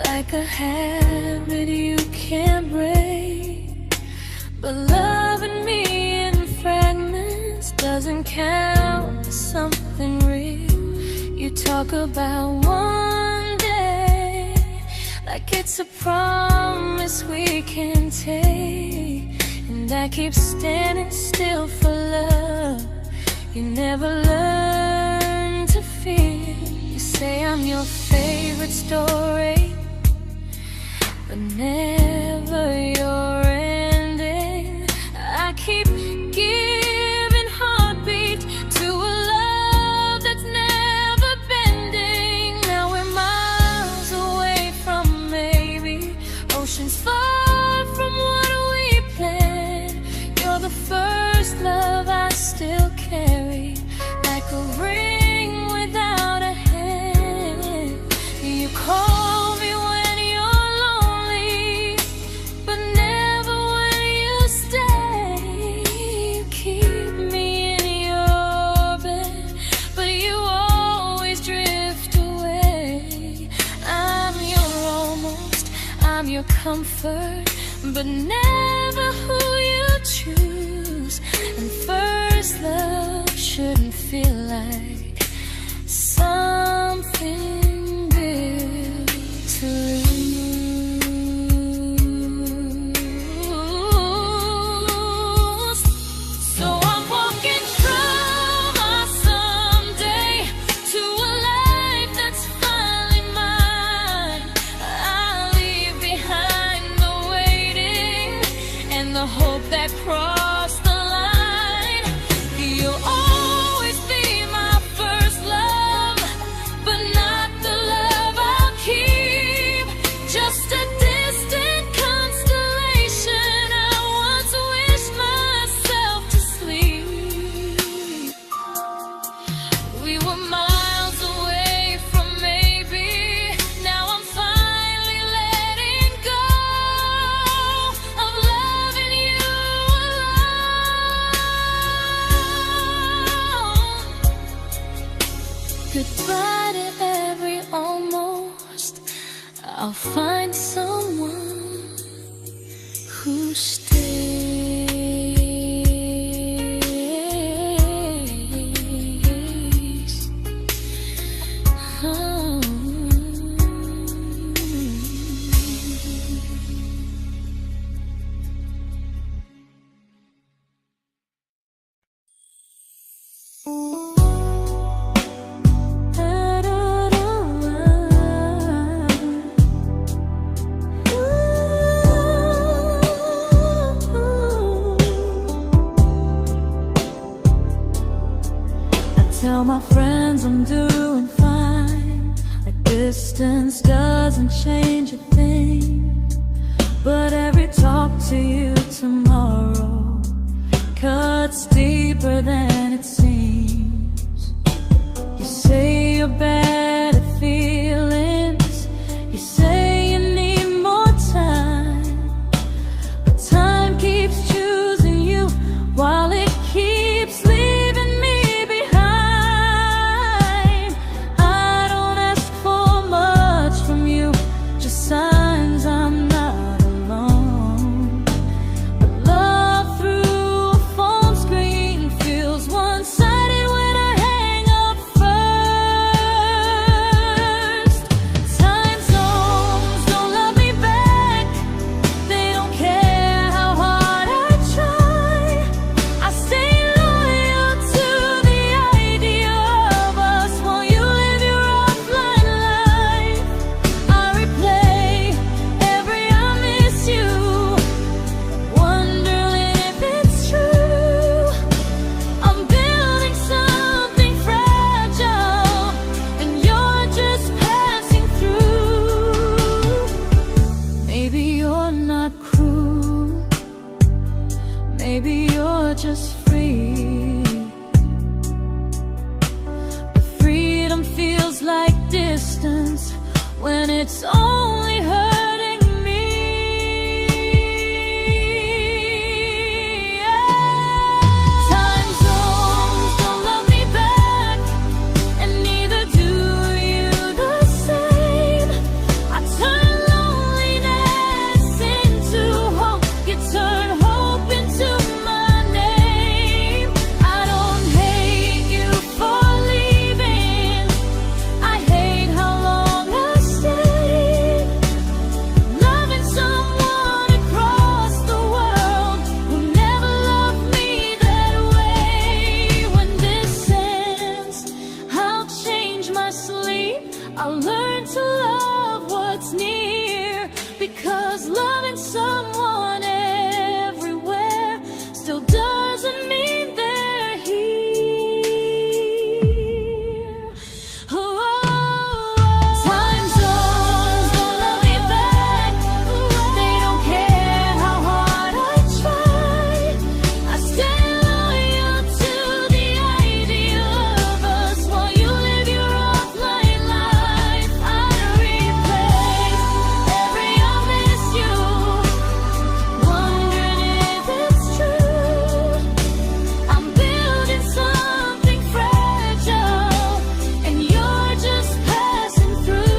like a habit you can't break. But loving me in fragments doesn't count as something real. You talk about one day like it's a promise we can take, and I keep standing still for love. You never learn to feel. You say I'm your favorite story, but never your ending. I keep giving heartbeat to a love that's never bending. Now we're miles away from maybe oceans far from what we planned. You're the first love I still carry, like a ring without a hand. You call me when you're lonely, but never when you stay. You keep me in your bed, but you always drift away. I'm your almost, I'm your comfort, but never who you choose. And first love shouldn't feel like something built to lose. So I'm walking through my someday to a life that's finally mine. I'll leave behind the waiting and the hope that crossed the line. You'll always be my first love, but not the love I'll keep. Just a distant constellation I once wished myself to sleep. We were miles away from maybe. Now I'm finally letting go of loving you alone. Goodbye to every almost. I'll find someone who stays. Oh. Tell my friends I'm doing fine, that distance doesn't change a thing. But every talk to you tomorrow cuts deeper than it seems. you're bad at feelings. You say you need more time, but time keeps choosing you while it keeps leaving me behind. I don't ask for much from you, just signs I'm not alone. But love through a phone screen feels one-sided when I hang up first. Time zones don't love me back. They don't care how hard I try. I stay loyal to the idea of us while you live your offline life. I replay every I miss you, wondering if it's true. I'm building something fragile, and you're just passing through. Maybe you're not cruel, maybe you're just free. But freedom feels like distance when it's only hurting me. Time zones don't love me back, and neither do you the same. I turn loneliness into hope, you turn hope into my name. I don't hate you for leaving, I hate how long I stayed. Loving someone across the world who never loved me that way. When this ends, I'll change my sleep, I'll learn to love what's near, because loving someone everywhere still doesn't mean they're here. Time zones don't love me back. They don't care how hard I try. I stay loyal to the idea of us while you live your offline life. I replay every I miss you, wondering if it's true. I'm building something fragile, and you're just passing through.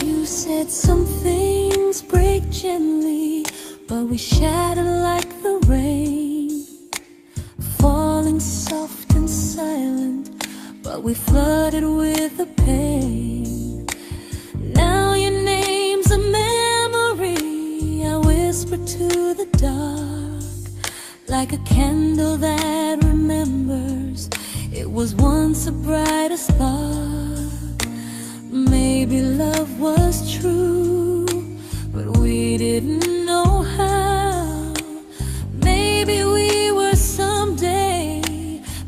You said some things break gently, but we shatter like the rain, falling soft and silent, but we flooded with the pain. Now your name's a memory I whisper to the dark, like a candle that remembers it was once a brighter spark. Maybe love was true, but we didn't know how. Maybe we were someday,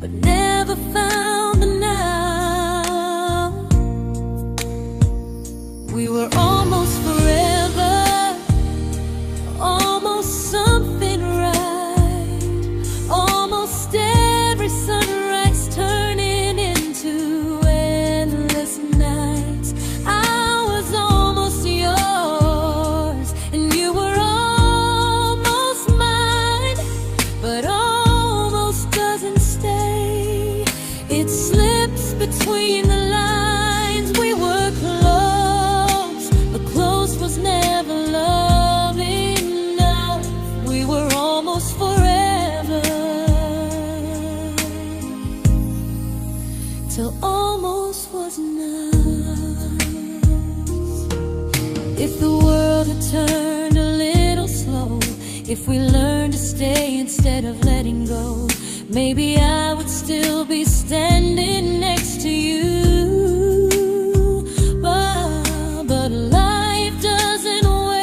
but never found the now. We were almost forever, almost something right, almost every sunrise turning into endless nights. I was almost yours, and you were almost mine, but almost doesn't stay. It slips between the lines. We were close, but close was never love enough. We were almost forever, till almost was enough. If the world had turned a little slow, if we learned to stay instead of letting go, maybe I would still be standing next to you. But life doesn't wait.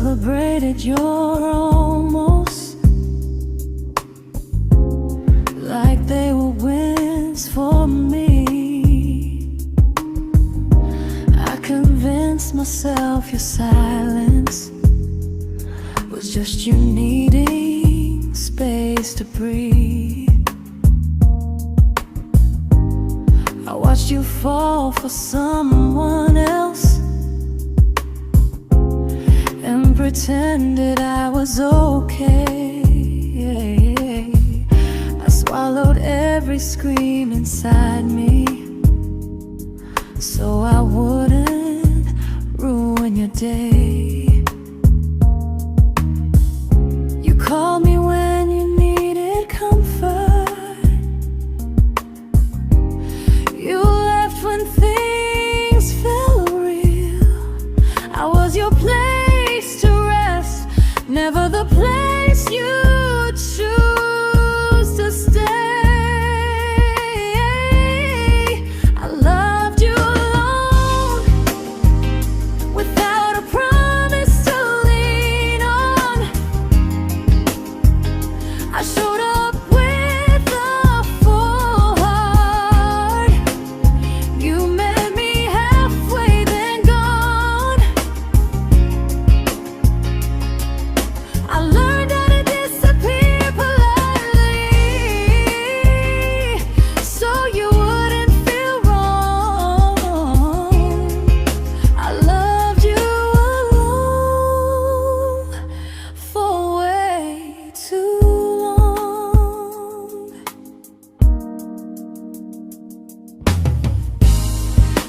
celebrated your almost like they were wins for me. I convinced myself your silence was just you needing space to breathe. I watched you fall for someone else and pretended I was okay. I swallowed every scream inside me so I wouldn't ruin your day. You called me when you needed comfort. You left when things felt real. I was your place to rest, never the place you choose to stay. I loved you alone, without a promise to lean on. I showed up with a full heart. You met me halfway, then gone. I learned how to disappear politely, so you wouldn't feel wrong. I loved you alone for way too long.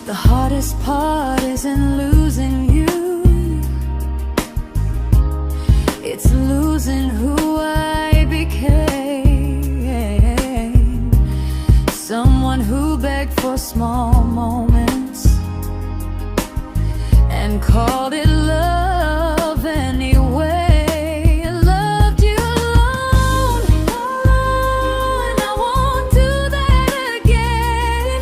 The hardest part isn't losing you, it's losing who I became. Someone who begged for small moments and called it love anyway. I loved you alone, and I won't do that again.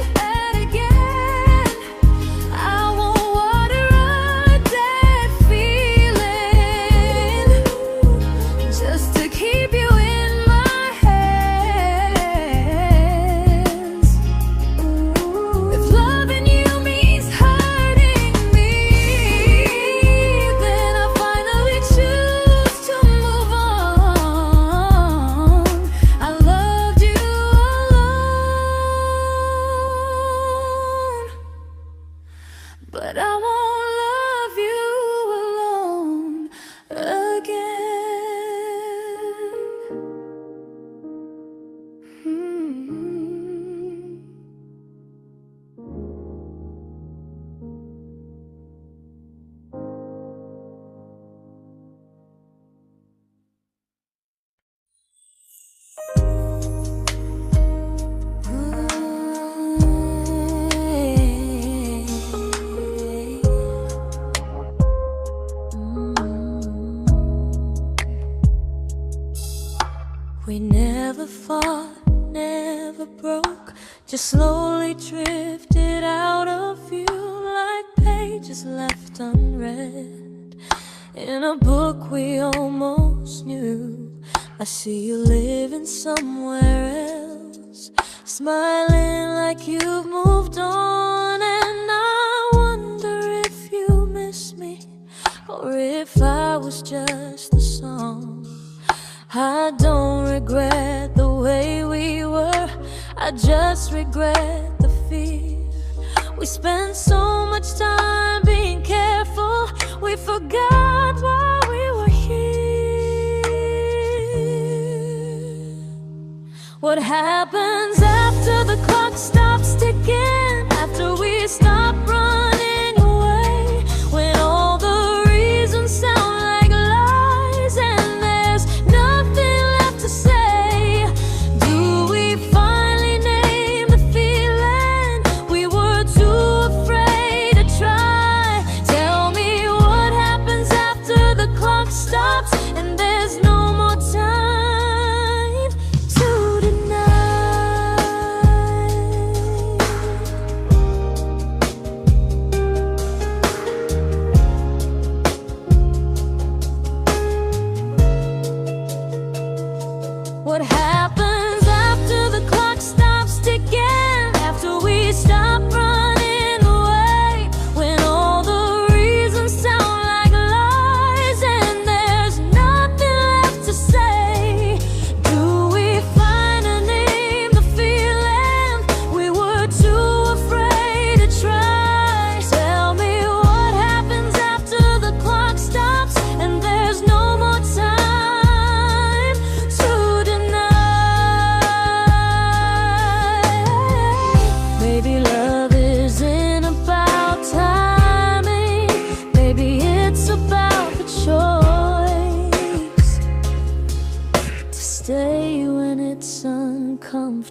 I won't water a dead feeling just to keep you in my hands. If loving you means hurting me, then I finally choose to move on. I loved you alone, but I won't love you alone again. We never fought, never broke, just slowly drifted out of view like pages left unread in a book we almost knew. I see you living somewhere else, smiling like you've moved on, and I wonder if you miss me or if I was just the song. I don't regret the way we were, I just regret the fear. We spent so much time being careful, we forgot why we were here. What happens after the clock stops ticking, after we stop running away, when all the reasons sound like lies and there's nothing left to say? Do we finally name the feeling we were too afraid to try? Tell me what happens after the clock stops and there's no more time to deny.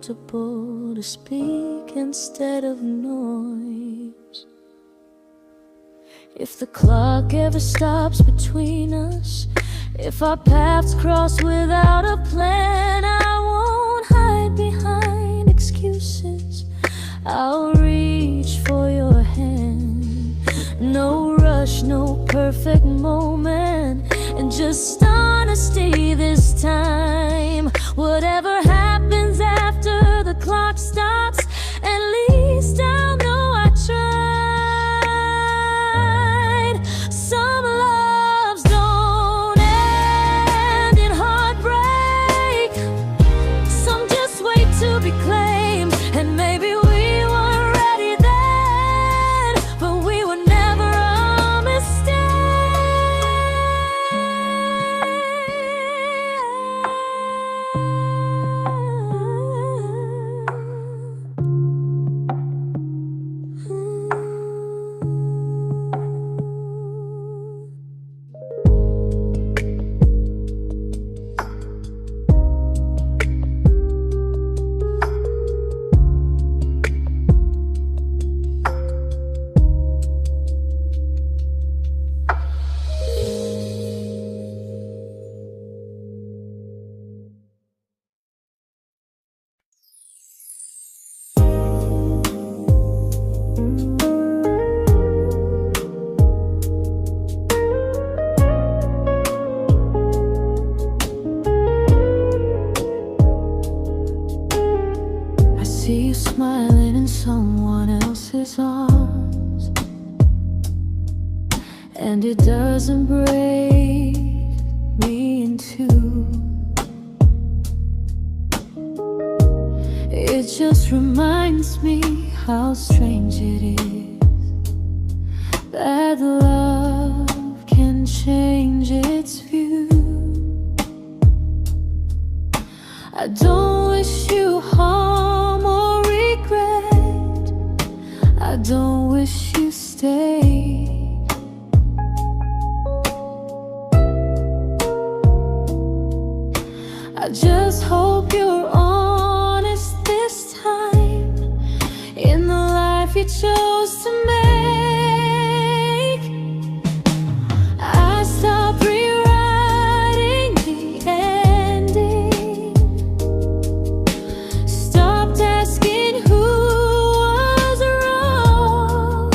comfortable to speak instead of noise. If the clock ever stops between us, if our paths cross without a plan, I won't hide behind excuses. I'll reach for your hand. No rush, no perfect moment, and just honesty this time. Whatever happens after the clock stops, at least I'll know I tried. Some loves don't end in heartbreak, some just wait to be claimed. And maybe we weren't ready then, but we were never a mistake. I see you smiling in someone else's arms, and it doesn't break me in two. It just reminds me how strange it is that love can change its view. I don't wish you harm or regret, I don't wish you stay. I just hope you're honest this time in the life you chose to make. I stopped rewriting the ending, stopped asking who was wrong.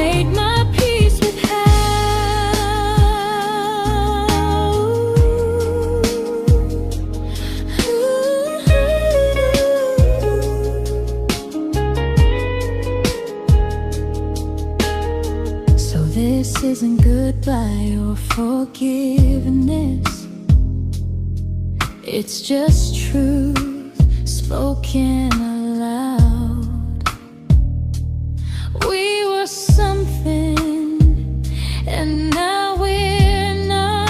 made my peace with hell. So this isn't goodbye or forgiveness, it's just truth spoken aloud. We were something, and now we're not.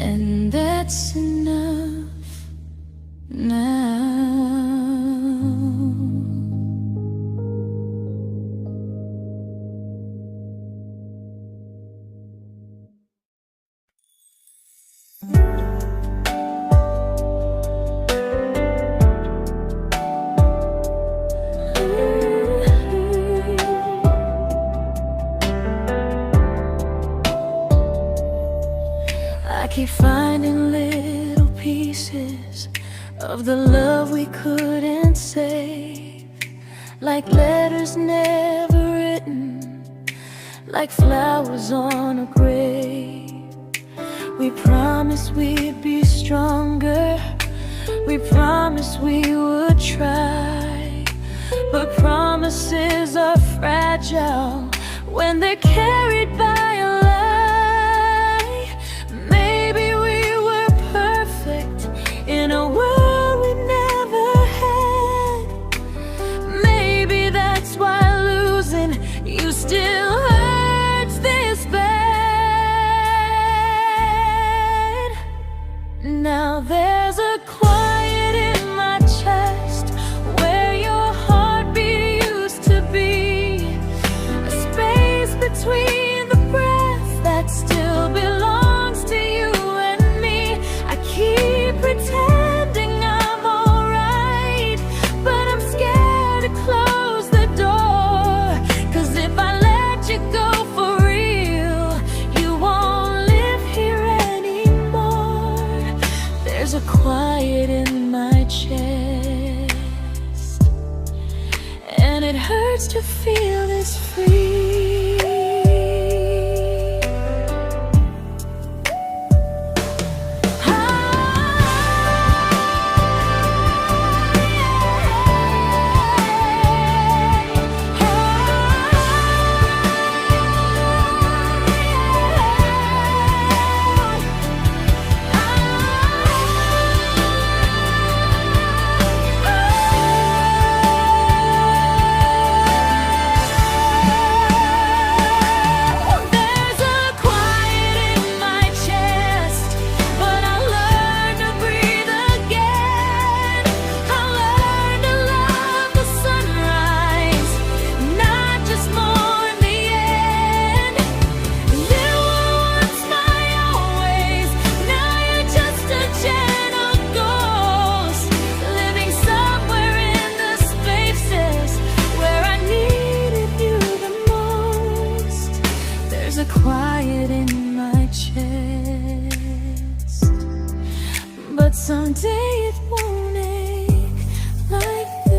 And that's enough now. I keep finding little pieces of the love we couldn't save, like letters never written, like flowers on a grave. We promised we'd be stronger, we promised we would try, but promises are fragile when they're carried by a lie. Maybe we were perfect in a world we never had. Maybe that's why losing you still hurts this bad. Now there's a quiet in my chest where your heartbeat used to be, a space between the breath that still belongs to you and me. I keep pretending I'm alright, but I'm scared to close the door, 'cause if I let you go for real, you won't live here anymore. There's a quiet in my chest, and it hurts to feel this free. Quiet in my chest, but someday it won't ache like this.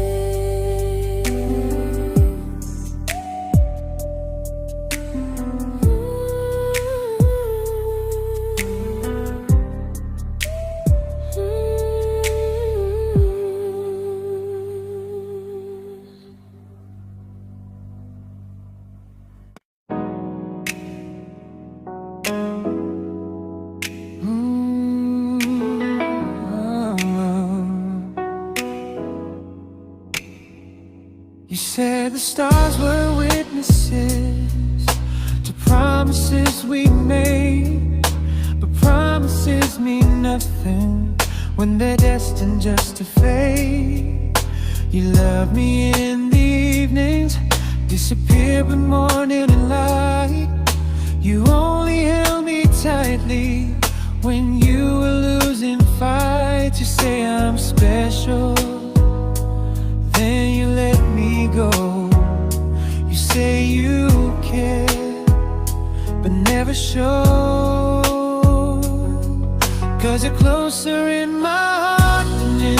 You said the stars were witnesses to promises we made, but promises mean nothing when they're destined just to fade. You love me in the evenings, disappear when morning and light. You only held me tightly when you were losing fights. You say I'm special, then you let me go. You say you care, but never show, 'cause you're closer in my heart than in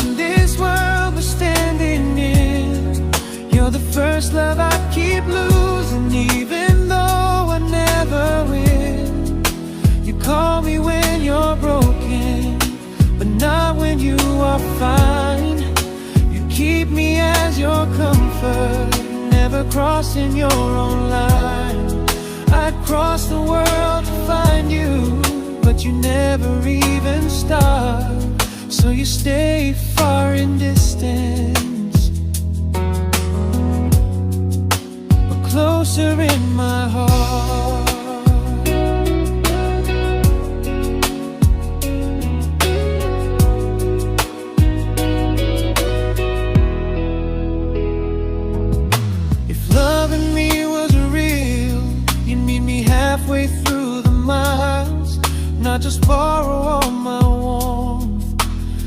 prefer never crossing your own line. I'd cross the world to find you, but you never even start. So you stay far in distance, but closer in my heart. Halfway through the miles, not just borrow all my warmth,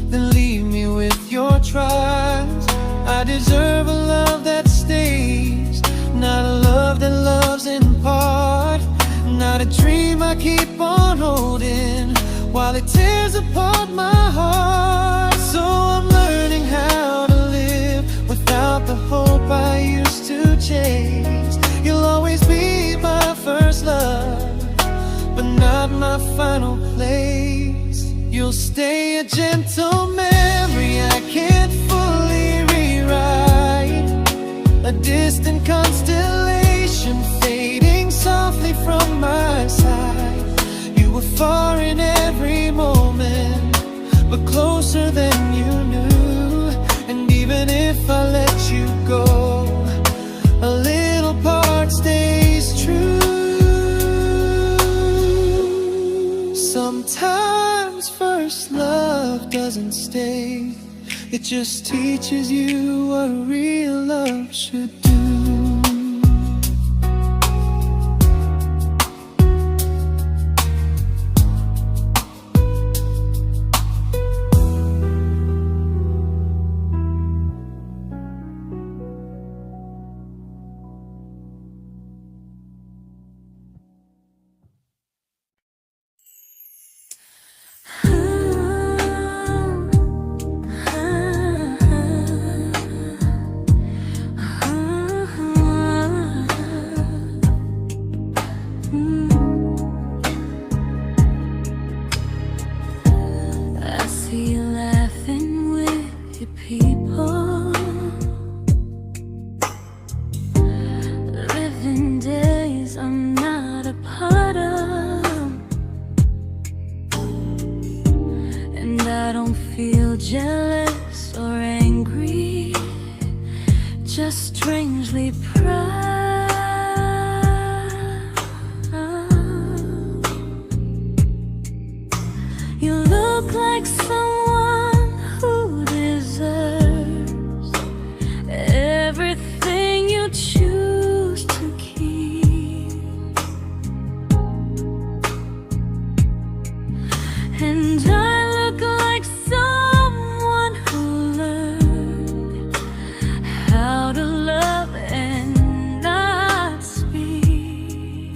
then leave me with your trials. I deserve a love that stays, not a love that loves in part, not a dream I keep on holding while it tears apart my heart. So I'm learning how to live without the hope I used to chase. You'll always be my first love, but not my final place. You'll stay a gentle memory I can't fully rewrite, a distant constellation fading softly from my side. You were far in every moment, but closer than you knew. And even if I let you go, a little part stays true. Sometimes first love doesn't stay, it just teaches you what real love should do. Jealous or angry, just strangely proud. You look like someone who deserves everything you choose to keep. And I look like someone who learned how to love and not speak.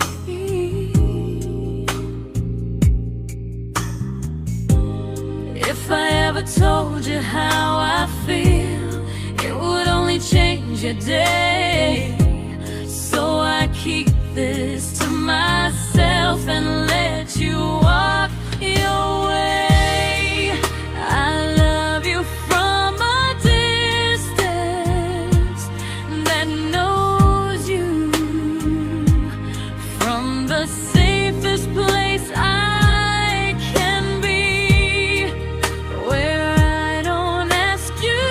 If I ever told you how I feel, it would only change your day. So I keep this to myself and let you walk your way. I love you from a distance that knows you, from the safest place I can be, where I don't ask you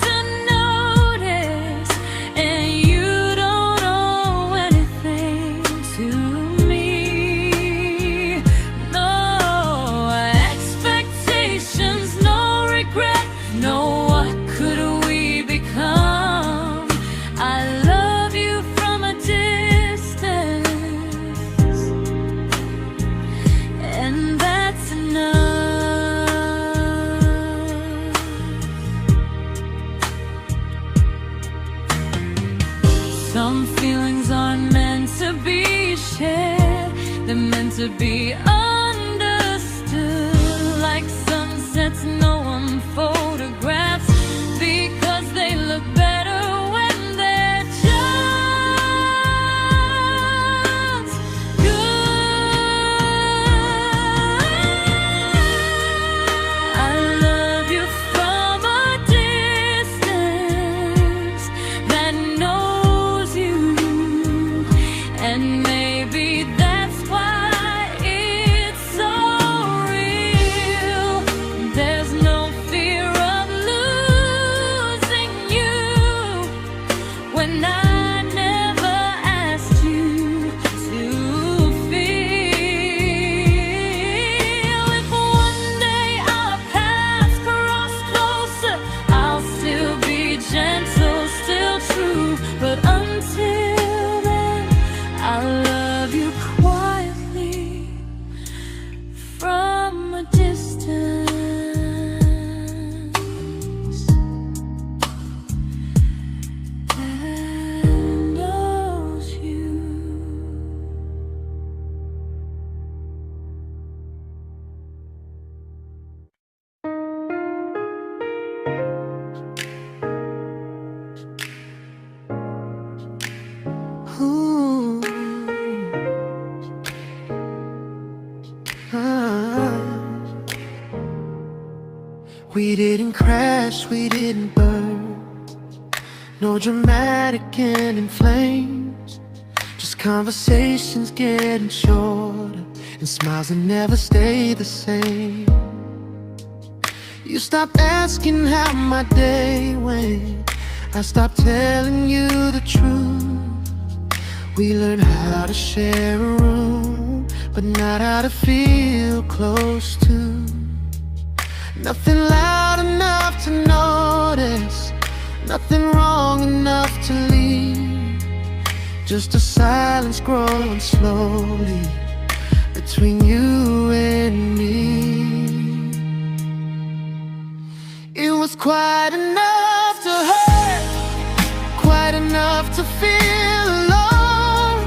to notice and you don't owe anything to me. No expectations, no regret, no what could we become. I love you from a distance, and that's enough. Some feelings aren't meant to be shared, they're meant to be understood. Like sunsets no one photographs, because they look better when they're just good. I love you from a distance didn't crash, we didn't burn. No dramatic end in flames, just conversations getting shorter and smiles that never stay the same. You stopped asking how my day went, I stopped telling you the truth. We learned how to share a room, but not how to feel close to. Nothing loud enough to notice, nothing wrong enough to leave. Just a silence growing slowly between you and me. It was quite enough to hurt, quite enough to feel alone.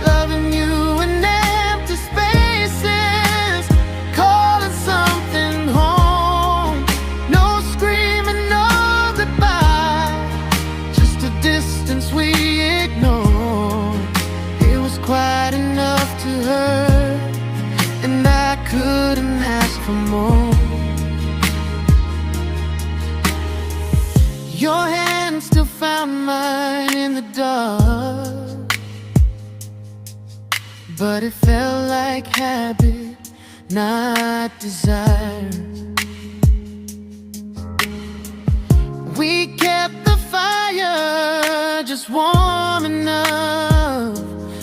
Loving you in empty spaces, calling something home. No screaming, no goodbye, just a distance we ignored. It was quite enough to hurt, and I couldn't ask for more. Your hand still found mine in the dark, but it felt like habit, not desire. We kept the fire just warm enough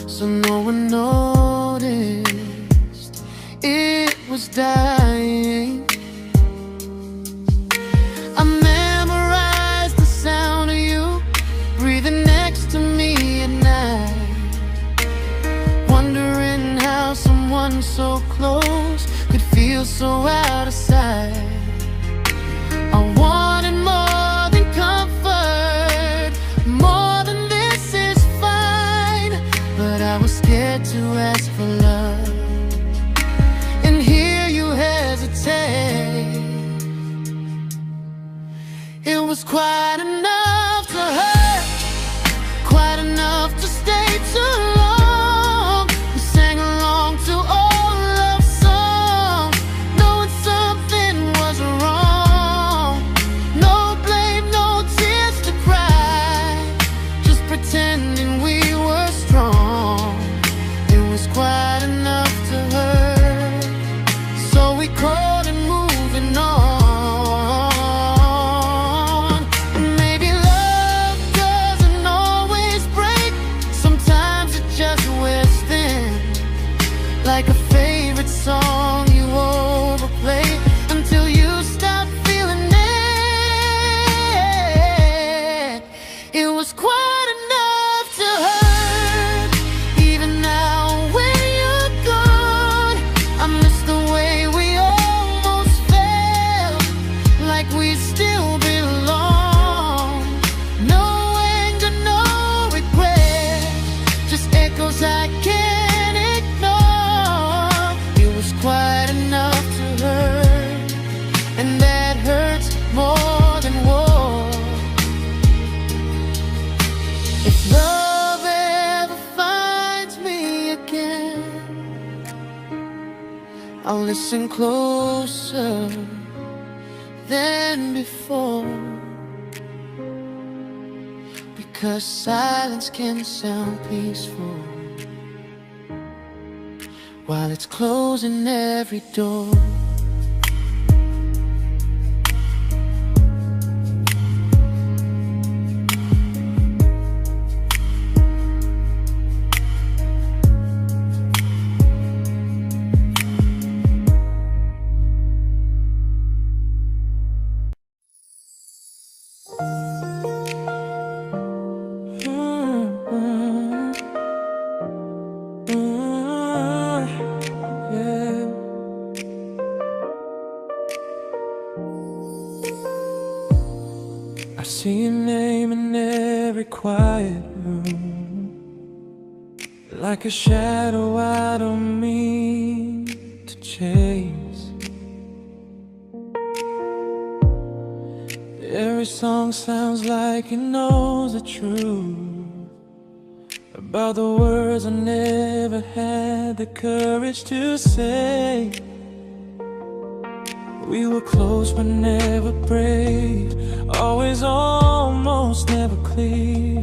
so no one noticed it was dying. I memorized the sound of you breathing next to me at night, wondering how someone so close could feel so out of sight. I wanted more than comfort, more than this is fine, but I was scared to ask for love and hear you hesitate. It was quite enough to hurt, quite enough to stay too long. We sang along to old love songs, knowing something was wrong. No blame, no tears to cry, just pretending we were strong. It was quite enough to hurt, so we crawled and moving on. Like a favorite song you overplay until you stop feeling it. It was quite enough to hurt. Even now when you're gone, I miss the way we almost felt, like we still belong. No anger, no regret, just echoes I can't ignore. It was quite enough to hurt, and that hurts more than war. If love ever finds me again, I'll listen closer than before, because silence can sound peaceful while it's closing every door. I see your name in every quiet room, like a shadow I don't mean to chase. Every song sounds like it knows the truth about the words I never had the courage to say. We were close but never brave, always almost, never clear.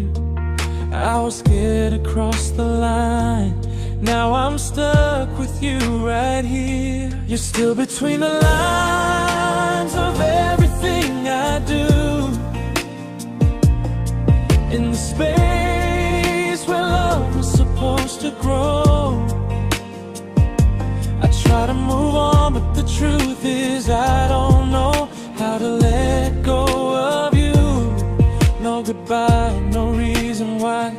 I was scared to cross the line, now I'm stuck with you right here. You're still between the lines of everything I do, in the space where love was supposed to grow. I try to move on, but the truth is I don't know how to let go of you. No goodbye, no reason why,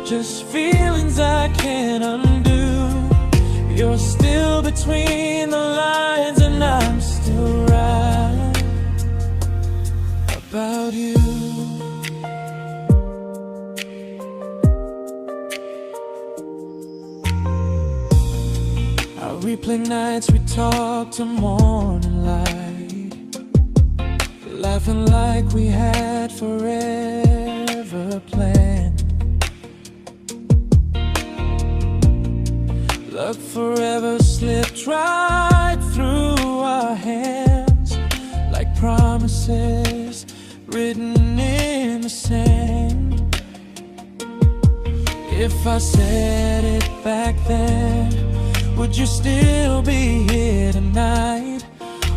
just feelings I can't undo. You're still between the lines and I'm still right about you. I replay nights we talk to morning light, laughing like we had forever planned. Luck forever slipped right through our hands, like promises written in the sand. If I said it back then, would you still be here tonight?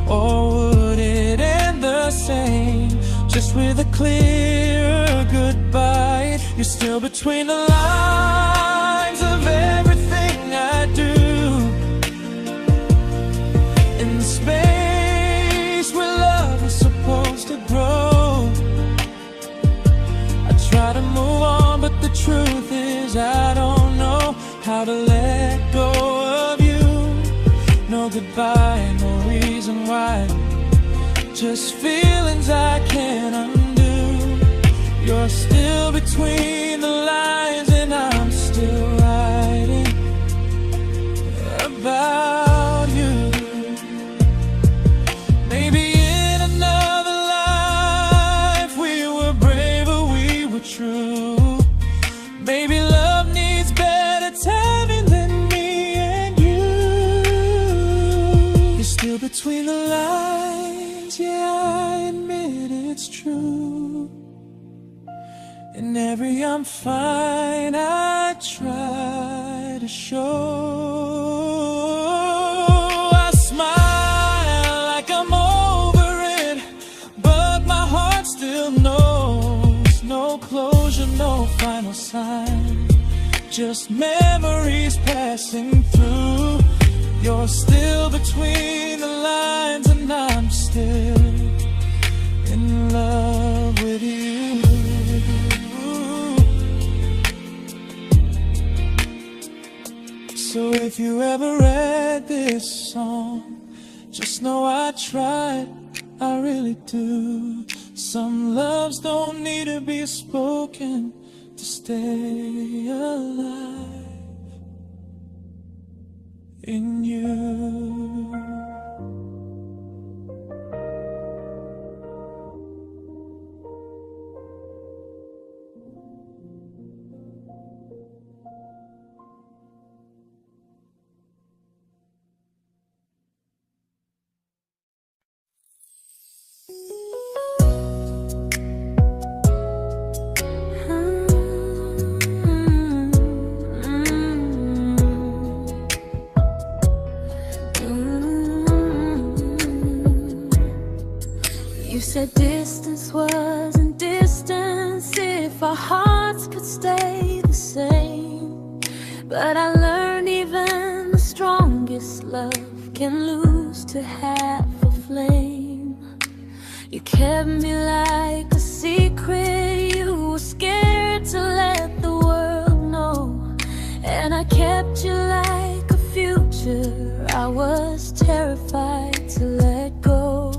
Or would it end the same, just with a clearer goodbye? You're still between the lines of everything I do, in the space where love is supposed to grow. I try to move on, but the truth is I don't know how to let go of you. No goodbye, no reason why, just feelings I can't undo. You're still between the lines and I'm still writing about you. Maybe in another life we were braver, we were true. Maybe love needs better timing than me and you. You're still between the lines, yeah, I admit it's true. In every I'm fine I try to show. I smile like I'm over it, but my heart still knows. No closure, no final sign, just memories passing through. You're still between the lines and I'm still in love with you. So if you ever read this song, just know I tried, I really do. Some loves don't need to be spoken to stay alive in you. You said distance wasn't distance if our hearts could stay the same. But I learned even the strongest love can lose to half a flame. You kept me like a secret, you were scared to let the world know. And I kept you like a future, I was terrified to let go.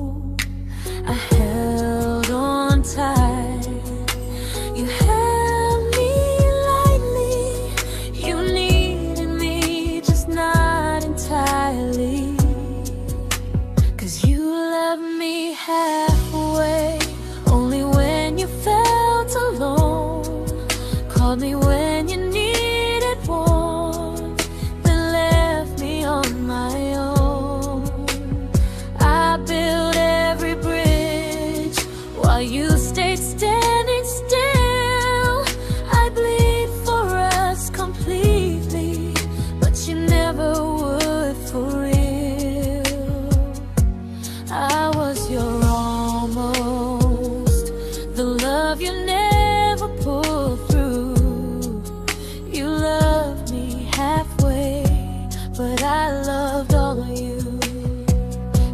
I held on tight, you held me lightly. You needed me, just not entirely. 'Cause you loved me halfway, only when you felt alone. Called me when you needed warmth, then left me on my own. I while you stayed standing still. I bleed for us completely, but you never would for real. I was your almost, the love you never pulled through. You loved me halfway, but I loved all of you.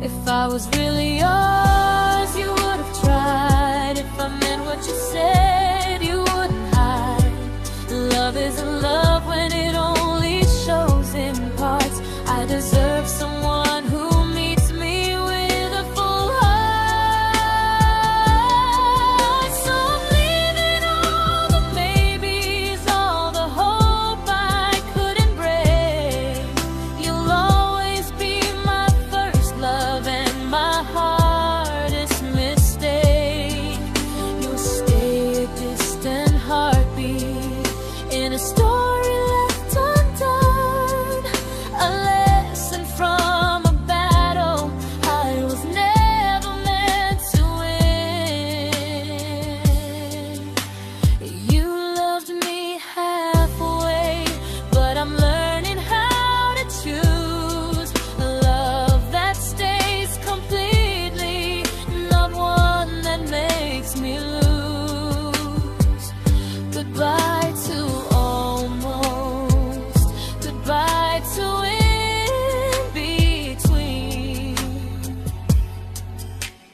If I was really yours, you would have tried. If I meant what you said, you wouldn't hide. Love isn't love when it only shows in parts. I deserve someone who meets me with a full heart. So I'm leaving all the maybes, all the hope I couldn't break. You'll always be my first love and my hardest mistake. You'll stay a distant heartbeat in a story left undone, a lesson from a battle I was never meant to win. You loved me halfway, but I'm learning how to choose a love that stays completely, not one that makes me lose. Goodbye to almost, goodbye to in between.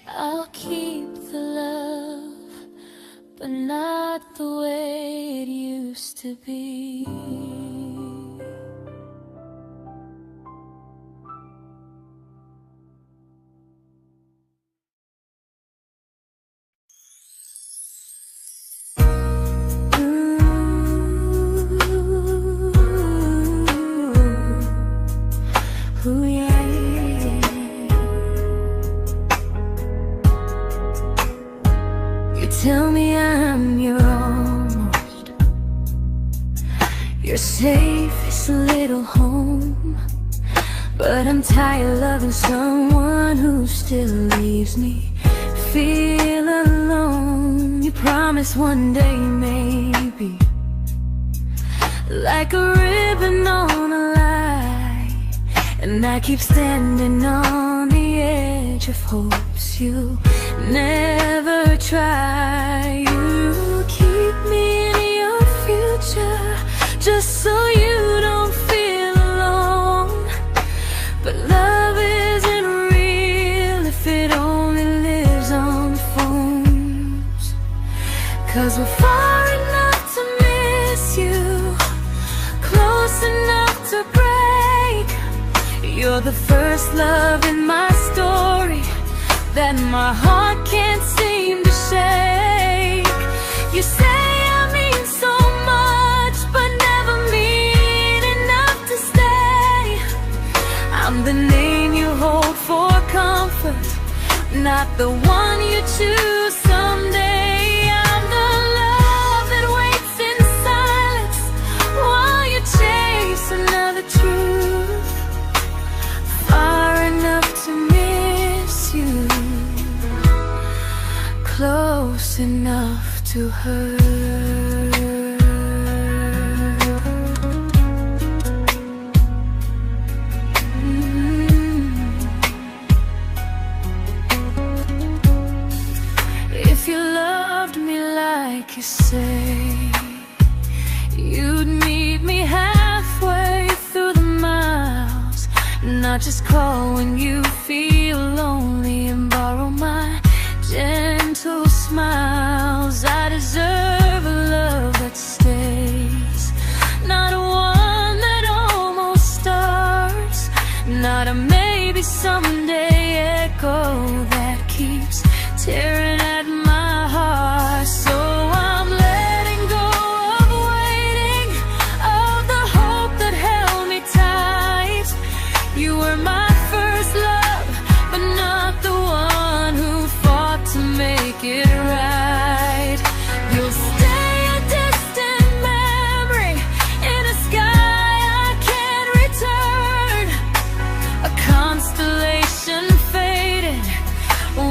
I'll keep the love, but not the way it used to be. Ooh, yeah, yeah. You tell me I'm your almost, your safest little home, but I'm tired loving someone who still leaves me feel alone. You promise one day maybe, like a ribbon on a line, and I keep standing on the edge of hopes you never try. You keep me in your future just so you don't feel alone. But love isn't real if it only lives on phones. 'Cause we're far enough to miss you, close enough to break. You're the first love in my story that my heart can't seem to shake. You say I mean so much, but never mean enough to stay. I'm the name you hold for comfort, not the one you choose someday. I'm the love that waits in silence while you chase another truth. Far enough to miss you, close enough to hurt. If you loved me like you say, you'd meet me halfway through the miles, not just call when you feel lonely and borrow my gentle smiles. I deserve a love that stays, not one that almost starts, not a maybe someday echo that keeps tearing at my heart. So I'm letting go of waiting, of the hope that held me tight. You were my first love, but not the one who fought to make it right. You'll stay a distant memory in a sky I can't return, a constellation faded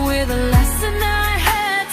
with a lesson I had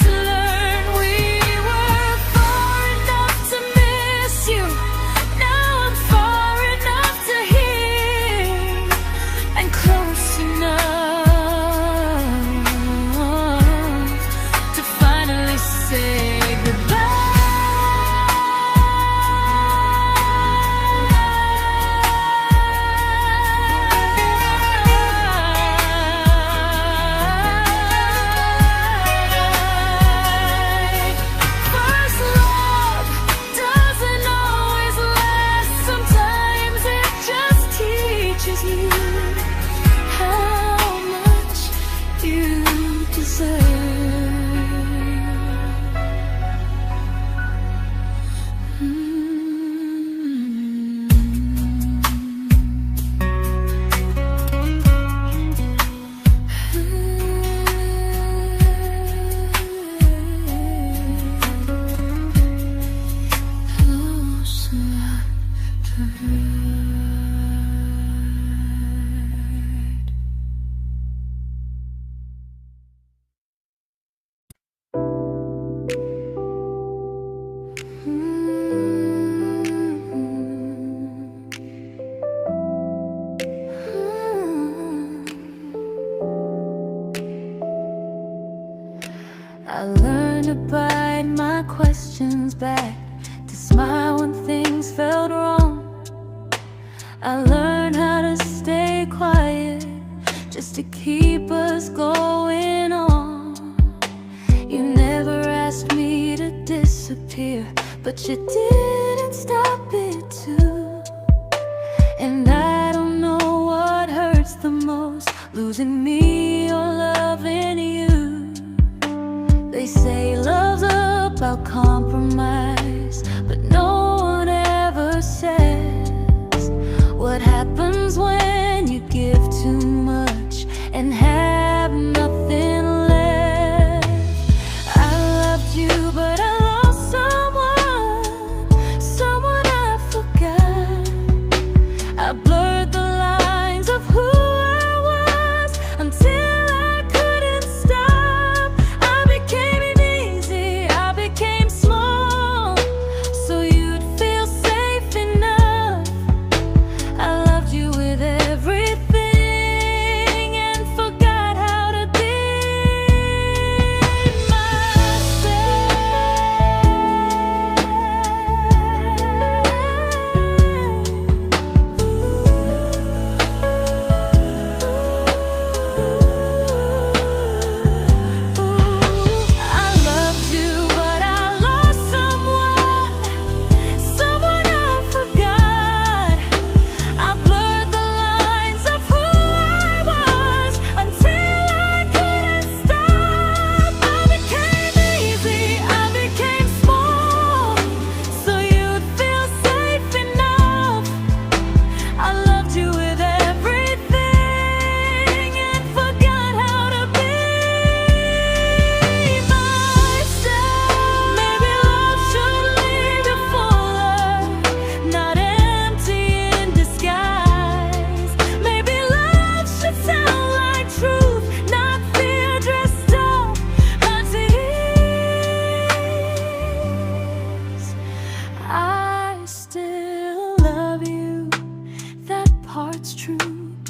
I learned to bite my questions back, to smile when things felt wrong. I learned how to stay quiet, just to keep us going on. You never asked me to disappear, but you didn't stop it too. And I don't know what hurts the most, losing me or loving you. They say love's about compromise, but no one ever says what happens when you give too much and have nothing left. I loved you, but I lost someone I forgot. I blurred the lines of who I was until I couldn't stop. I became easy, I became small, so you'd feel safe enough. I loved you with everything and forgot how to be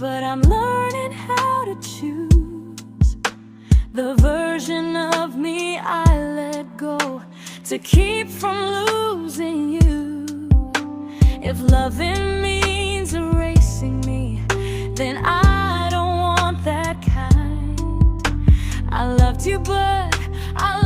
but I'm learning how to choose the version of me I let go to keep from losing you. If loving means erasing me, then I don't want that kind. I loved you, but I